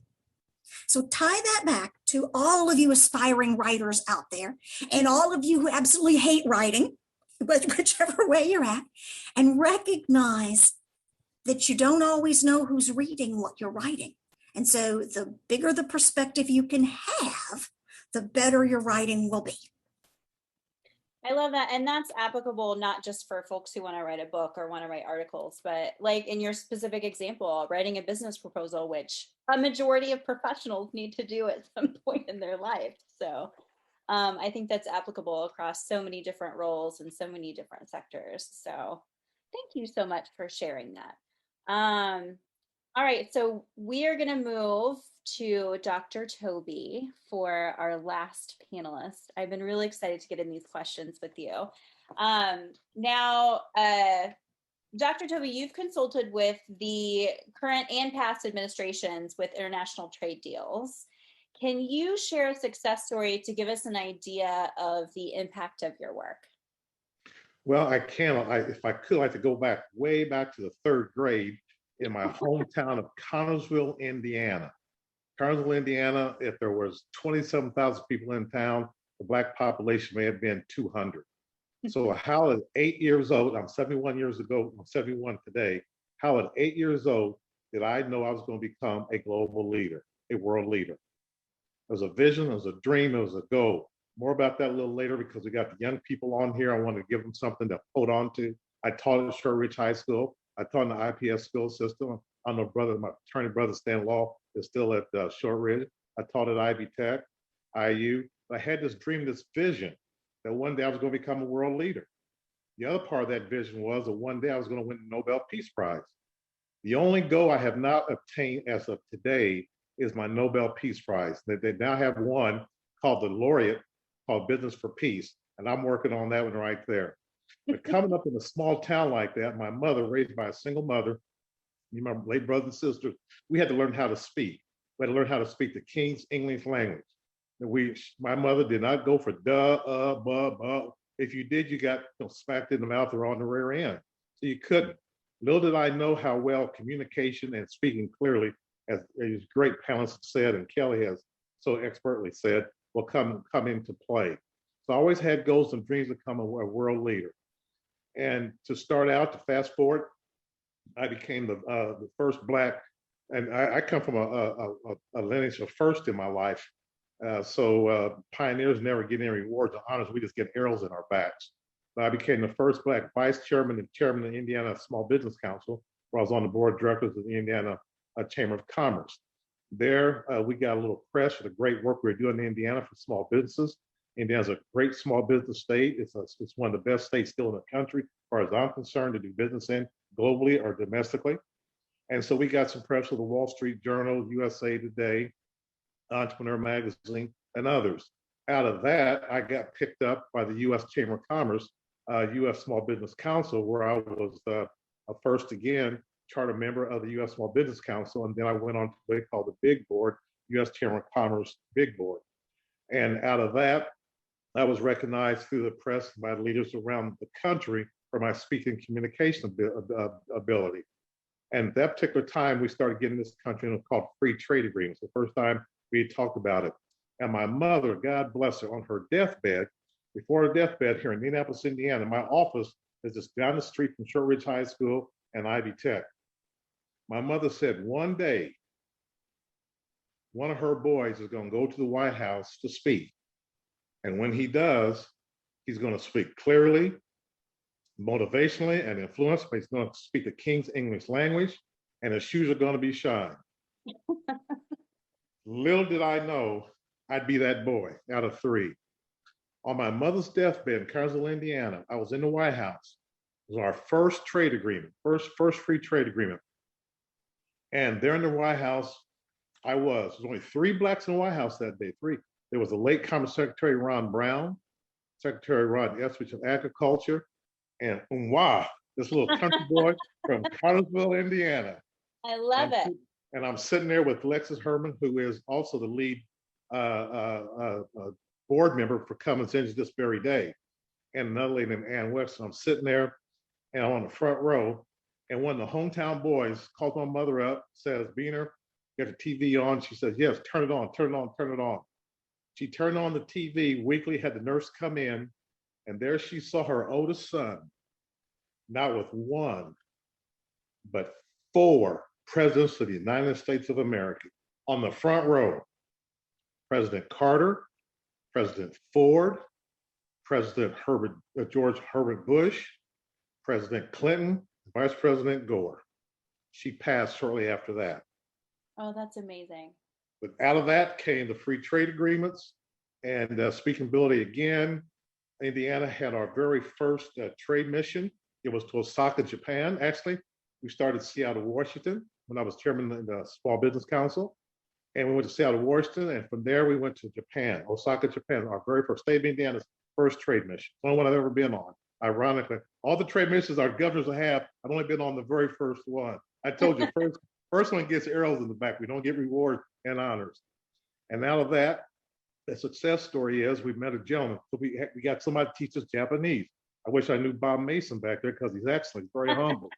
So tie that back to all of you aspiring writers out there and all of you who absolutely hate writing, whichever way you're at, and recognize that you don't always know who's reading what you're writing. And so the bigger the perspective you can have, the better your writing will be. I love that. And that's applicable not just for folks who want to write a book or want to write articles, but like in your specific example, writing a business proposal, which a majority of professionals need to do at some point in their life. So I think that's applicable across so many different roles and so many different sectors. So thank you so much for sharing that. All right, so we are going to move to Dr. Toby for our last panelist. I've been really excited to get in these questions with you. Now, Dr. Toby, you've consulted with the current and past administrations with international trade deals. Can you share a success story to give us an idea of the impact of your work? Well, I can. If I could, I'd like to go back, way back to the third grade in my hometown of Connersville, Indiana. Connersville, Indiana, if there was 27,000 people in town, the Black population may have been 200. So how at 8 years old, I'm 71 years ago, I'm 71 today, how at 8 years old did I know I was going to become a global leader? a world leader. It was a vision, it was a dream, it was a goal. More about that a little later because we got the young people on here. I wanted to give them something to hold on to. I taught at Shortridge High School. I taught in the IPS school system. I know my attorney brother Stan Law is still at Shortridge. I taught at Ivy Tech, IU. I had this dream, this vision that one day I was going to become a world leader. The other part of that vision was that one day I was going to win the Nobel Peace Prize. The only goal I have not obtained as of today is my Nobel Peace Prize. They now have one called the Laureate, called Business for Peace, and I'm working on that one right there. But coming up in a small town like that, my mother, raised by a single mother, my late brother and sister, we had to learn how to speak. We had to learn how to speak the King's English language. My mother did not go for duh, buh. If you did, you got smacked in the mouth or on the rear end. So you couldn't. Little did I know how well communication and speaking clearly, as great panelists have said, and Kelly has so expertly said, will come into play. So I always had goals and dreams to become a world leader. And to start out, to fast forward, I became the first Black, and I come from a lineage of first in my life. So pioneers never get any rewards or honors. We just get arrows in our backs. But I became the first Black vice chairman and chairman of the Indiana Small Business Council, where I was on the board of directors of the Indiana Chamber of Commerce. There, we got a little press for the great work we're doing in Indiana for small businesses. Indiana's a great small business state. It's one of the best states still in the country, as far as I'm concerned, to do business in globally or domestically. And so we got some press for the Wall Street Journal, USA Today, Entrepreneur Magazine, and others. Out of that, I got picked up by the U.S. Chamber of Commerce, U.S. Small Business Council, where I was a first again charter member of the U.S. Small Business Council, and then I went on to what they call the Big Board, U.S. Chamber of Commerce Big Board. And out of that, I was recognized through the press by leaders around the country for my speaking communication ability. And at that particular time, we started getting this country called free trade agreements. The first time we had talked about it. And my mother, God bless her, on her deathbed, before her deathbed here in Indianapolis, Indiana, my office is just down the street from Shortridge High School and Ivy Tech. My mother said one day, one of her boys is going to go to the White House to speak. And when he does, he's going to speak clearly, motivationally, and influence, but he's going to speak the King's English language, and his shoes are going to be shined. Little did I know I'd be that boy out of three. On my mother's deathbed in Cartersville, Indiana, I was in the White House. It was our first trade agreement, first free trade agreement. And there in the White House, I was. There was only 3 Blacks in the White House that day, 3. There was the late Commerce Secretary Ron Brown, Secretary Rod Eskridge of Agriculture, and this little country boy from Cartersville, Indiana. I love it. And I'm sitting there with Alexis Herman, who is also the lead board member for Cummins Engine this very day, and another lady named Ann Wexton. I'm sitting there, and I'm on the front row, and one of the hometown boys calls my mother up, says, "Beaner, you got the TV on?" She says, "Yes, turn it on, turn it on, turn it on." She turned on the TV weekly, had the nurse come in, and there she saw her oldest son, not with 1, but 4 presidents of the United States of America on the front row. President Carter, President Ford, President George Herbert Bush, President Clinton, Vice President Gore. She passed shortly after that. Oh, that's amazing. But out of that came the free trade agreements and speaking ability again. Indiana had our very first trade mission. It was to Osaka, Japan, actually. We started Seattle, Washington, when I was chairman of the Small Business Council. And we went to Seattle, Washington, and from there we went to Japan, Osaka, Japan, our very first, state of Indiana's first trade mission. The only one I've ever been on, ironically. All the trade missions our governors have, I've only been on the very first one. I told you, first one gets arrows in the back. We don't get rewards and honors. And out of that, the success story is we met a gentleman. So we got somebody to teach us Japanese. I wish I knew Bob Mason back there because he's excellent, he's very humble.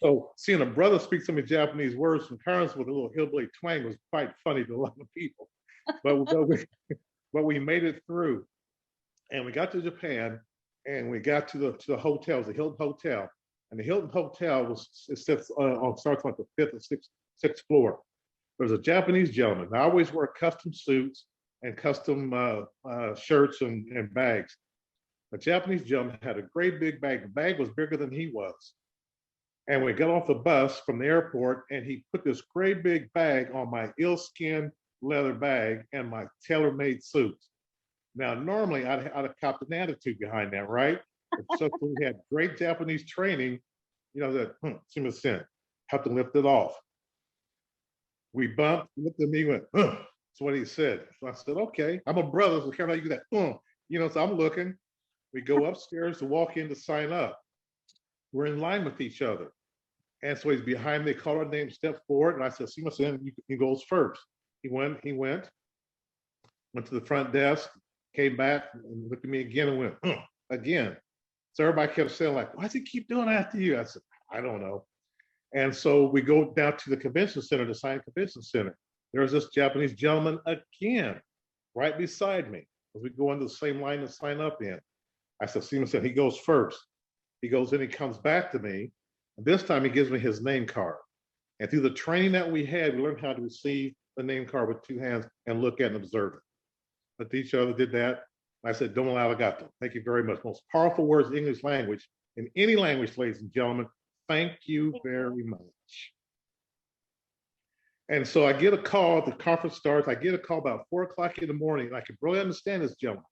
So seeing a brother speak some of Japanese words from parents with a little hillbilly twang was quite funny to a lot of people. But we made it through. And we got to Japan and we got to the hotels, the Hilton Hotel. And the Hilton Hotel starts on the 5th or 6th floor. There was a Japanese gentleman. I always wear custom suits and custom shirts and bags. A Japanese gentleman had a great big bag. The bag was bigger than he was. And we got off the bus from the airport, and he put this great big bag on my ill-skin leather bag and my tailor-made suits. Now, normally I'd have copped an attitude behind that, right? So we had great Japanese training, you know, that, sumimasen, have to lift it off. We bumped, he looked at me, went, that's what he said. So I said, okay, I'm a brother, so can I do that? You know, so I'm looking. We go upstairs to walk in to sign up. We're in line with each other. And so he's behind me, called our name, stepped forward, and I said, sumimasen, he goes first. He went to the front desk, came back and looked at me again and went, again. So everybody kept saying, like, why does he keep doing after you? I said, I don't know. And so we go down to the convention center, the Sign Convention Center. There's this Japanese gentleman again, right beside me, as we go into the same line to sign up in. I said, sumimasen, he goes first. He goes in, he comes back to me. And this time he gives me his name card. And through the training that we had, we learned how to receive the name card with two hands and look at and observe it. But each other did that. I said, domo arigato. Thank you very much. Most powerful words in the English language, in any language, ladies and gentlemen. Thank you very much. And so I get a call, the conference starts, I get a call about 4 o'clock in the morning, and I can really understand this gentleman.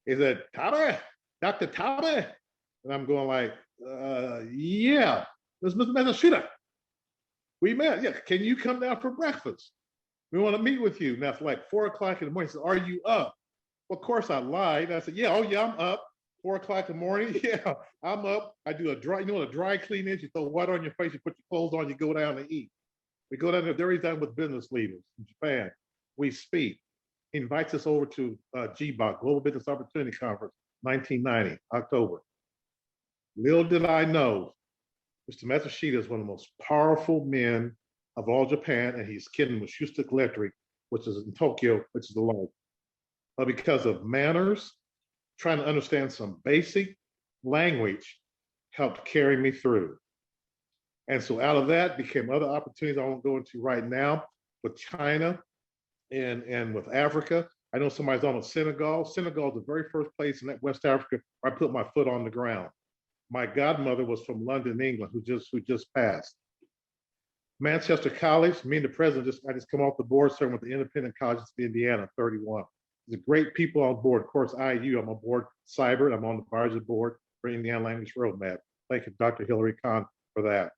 He said, Tabe, Dr. Tabe. And I'm going like, yeah, this is Mr. Matsushita. We met, yeah, can you come down for breakfast? We want to meet with you. Now it's like 4 o'clock in the morning. He said, are you up? Well, of course I lied. I said, yeah, oh yeah, I'm up. 4 o'clock in the morning, yeah, I'm up. I do a dry, you know what a dry clean is? You throw water on your face, you put your clothes on, you go down and eat. We go down there, they're done with business leaders in Japan. We speak. He invites us over to GBOC, Global Business Opportunity Conference, 1990, October. Little did I know, Mr. Matsushita is one of the most powerful men of all Japan, and he's kidding with Shustek Electric, which is in Tokyo, which is the largest. But because of manners, trying to understand some basic language helped carry me through. And so out of that became other opportunities I won't go into right now with China and with Africa. I know somebody's on with Senegal. Senegal is the very first place in that West Africa where I put my foot on the ground. My godmother was from London, England, who just passed. Manchester College, me and the president, I just come off the board serving with the Independent Colleges of Indiana, 31. There's great people on board. Of course, IU, I'm on board Cyber, I'm on the advisory board for Indiana Language Roadmap. Thank you, Dr. Hillary Kahn, for that.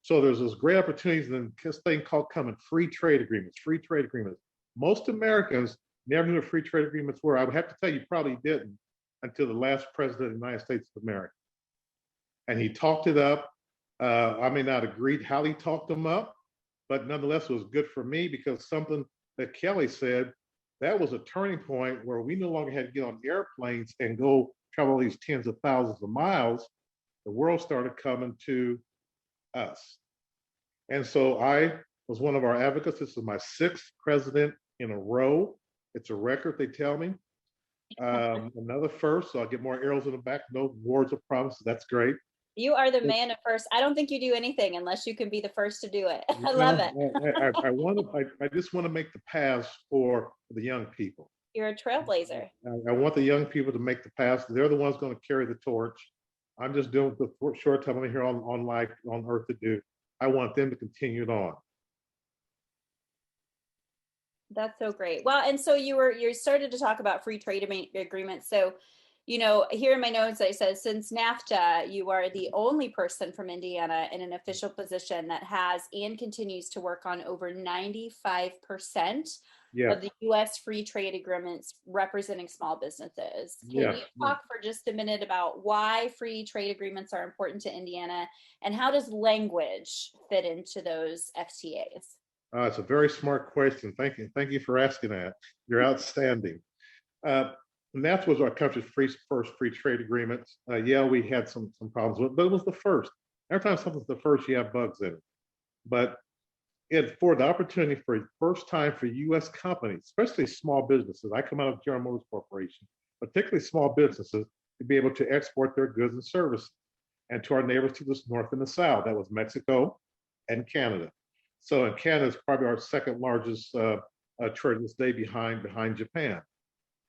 So there's this great opportunities and this thing called coming free trade agreements, free trade agreements. Most Americans never knew what free trade agreements were. I would have to tell you, probably didn't until the last president of the United States of America. And he talked it up. I may not agree how he talked them up, but nonetheless, it was good for me because something that Kelly said, that was a turning point where we no longer had to get on airplanes and go travel these tens of thousands of miles. The world started coming to us. And so I was one of our advocates. This is my 6th president in a row. It's a record, they tell me. Another first, so I'll get more arrows in the back, no awards or promises. That's great. You are the man of first. I don't think you do anything unless you can be the first to do it. I love it. I just want to make the paths for the young people. You're a trailblazer. I want the young people to make the paths. They're the ones going to carry the torch. I'm just doing the short time I'm here on life, on earth to do. I want them to continue it on. That's so great. Well, and so you started to talk about free trade agreements. So, you know, here in my notes, I said, since NAFTA, you are the only person from Indiana in an official position that has and continues to work on over 95% of the U.S. free trade agreements representing small businesses. Can you talk for just a minute about why free trade agreements are important to Indiana and how does language fit into those FTAs? It's a very smart question. Thank you for asking that. You're outstanding. NAFTA was our country's first free trade agreement. We had some problems with it, but it was the first. Every time something's the first, you have bugs in it. But it for the opportunity for the first time for U.S. companies, especially small businesses. I come out of General Motors Corporation, particularly small businesses, to be able to export their goods and services, and to our neighbors to the north and the south. That was Mexico and Canada. So, and Canada is probably our second largest trade this day behind Japan.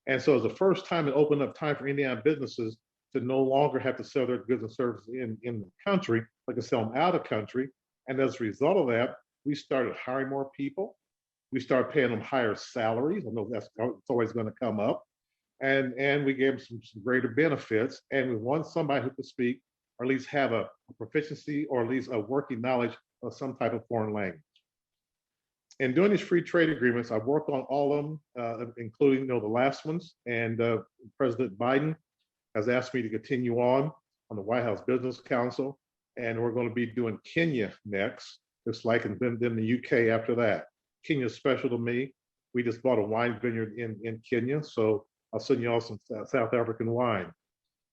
And so it's the first time it opened up time for Indiana businesses to no longer have to sell their goods and services in the country, but can sell them out of country. And as a result of that, we started hiring more people. We started paying them higher salaries. I know that's it's always going to come up. And we gave them some greater benefits. And we want somebody who could speak or at least have a proficiency or at least a working knowledge of some type of foreign language. In doing these free trade agreements, I've worked on all of them, including the last ones. And President Biden has asked me to continue on the White House Business Council. And we're going to be doing Kenya next, just like and then the UK after that. Kenya is special to me. We just bought a wine vineyard in Kenya, so I'll send you all some South African wine.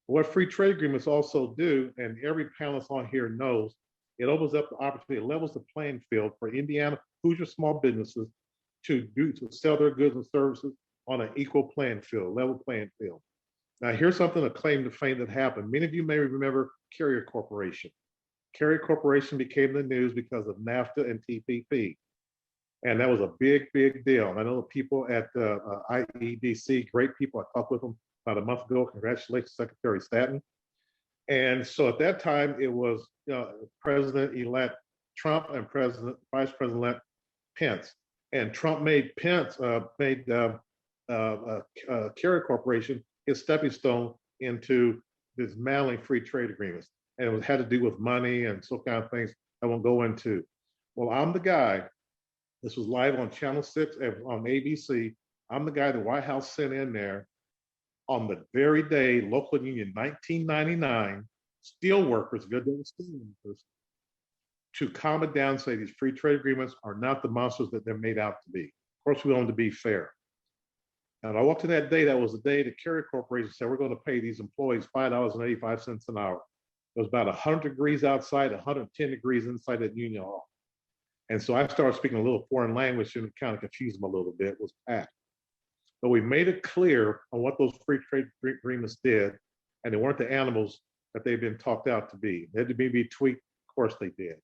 What free trade agreements also do, and every panelist on here knows, it opens up the opportunity, it levels the playing field for Indiana Hoosier small businesses to sell their goods and services on an equal playing field, level playing field. Now, here's something, a claim to fame that happened. Many of you may remember Carrier Corporation. Carrier Corporation became the news because of NAFTA and TPP. And that was a big, big deal. And I know the people at IEDC, great people. I talked with them about a month ago. Congratulations, Secretary Stanton. And so at that time, it was President-elect Trump and Vice President-elect Pence. And Trump made Carrier Corporation his stepping stone into dismantling free trade agreements. And it had to do with money and so kind of things I won't go into. Well, I'm the guy. This was live on Channel 6 on ABC. I'm the guy the White House sent in there on the very day, local union 1999, steel workers, good day steel workers, to calm it down and say these free trade agreements are not the monsters that they're made out to be. Of course, we want them to be fair. And I walked in that day, that was the day the Carrier Corporation said, we're going to pay these employees $5.85 an hour. It was about 100 degrees outside, 110 degrees inside that union hall. And so I started speaking a little foreign language and it kind of confused them a little bit. It was packed. But we made it clear on what those free trade agreements did, and they weren't the animals that they've been talked out to be. They had to be tweaked, of course they did.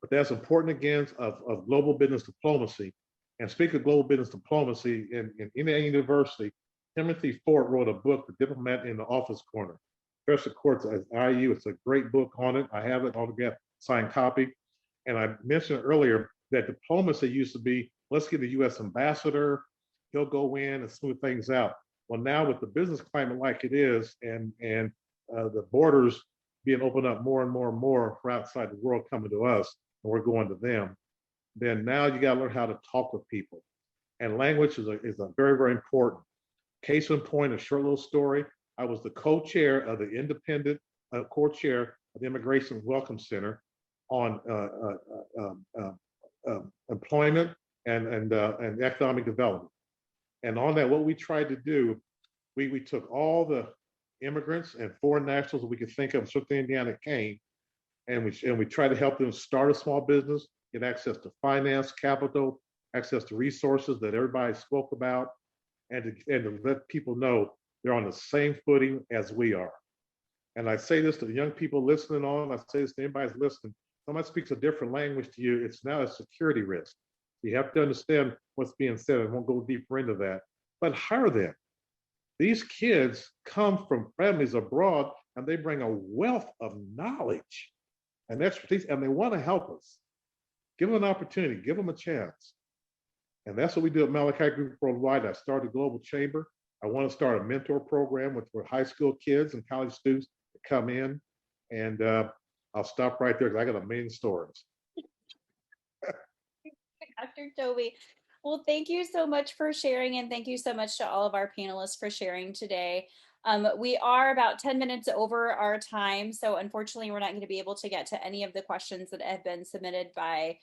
But that's important again of global business diplomacy. And speaking of global business diplomacy, in Indiana University, Timothy Ford wrote a book, The Diplomat in the Office Corner. Professor Courts at IU, it's a great book on it. I have it autographed, signed copy. And I mentioned earlier that diplomacy used to be, let's get the US ambassador, he'll go in and smooth things out. Well, now with the business climate like it is and the borders being opened up more and more and more for outside the world coming to us, and we're going to them, then now you got to learn how to talk with people. And language is a very, very important. Case in point, a short little story. I was the co-chair of the independent co-chair of the Immigration Welcome Center on employment and economic development. And on that, what we tried to do, we took all the immigrants and foreign nationals that we could think of, certainly Indiana came, and we tried to help them start a small business, get access to finance, capital, access to resources that everybody spoke about, and to let people know they're on the same footing as we are. And I say this to the young people listening on, I say this to anybody who's listening, somebody speaks a different language to you, it's now a security risk. You have to understand what's being said. I won't go deeper into that, but hire them. These kids come from families abroad and they bring a wealth of knowledge and expertise, and they want to help us. Give them an opportunity, give them a chance. And that's what we do at Malachi Group Worldwide. I started a global chamber. I want to start a mentor program with high school kids and college students to come in. And I'll stop right there because I got a million stories. Dr. Toby. Well, thank you so much for sharing, and thank you so much to all of our panelists for sharing today. We are about 10 minutes over our time, so unfortunately, we're not going to be able to get to any of the questions that have been submitted by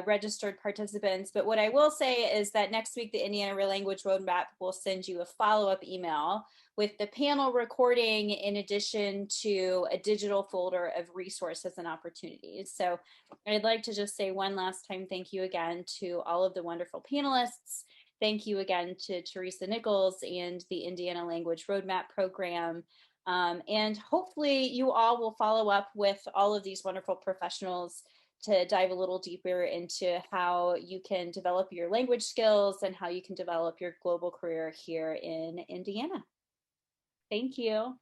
registered participants. But what I will say is that next week, the Indiana Real Language Roadmap will send you a follow-up email with the panel recording in addition to a digital folder of resources and opportunities. So I'd like to just say one last time, thank you again to all of the wonderful panelists. Thank you again to Teresa Nichols and the Indiana Language Roadmap Program. And hopefully you all will follow up with all of these wonderful professionals to dive a little deeper into how you can develop your language skills and how you can develop your global career here in Indiana. Thank you.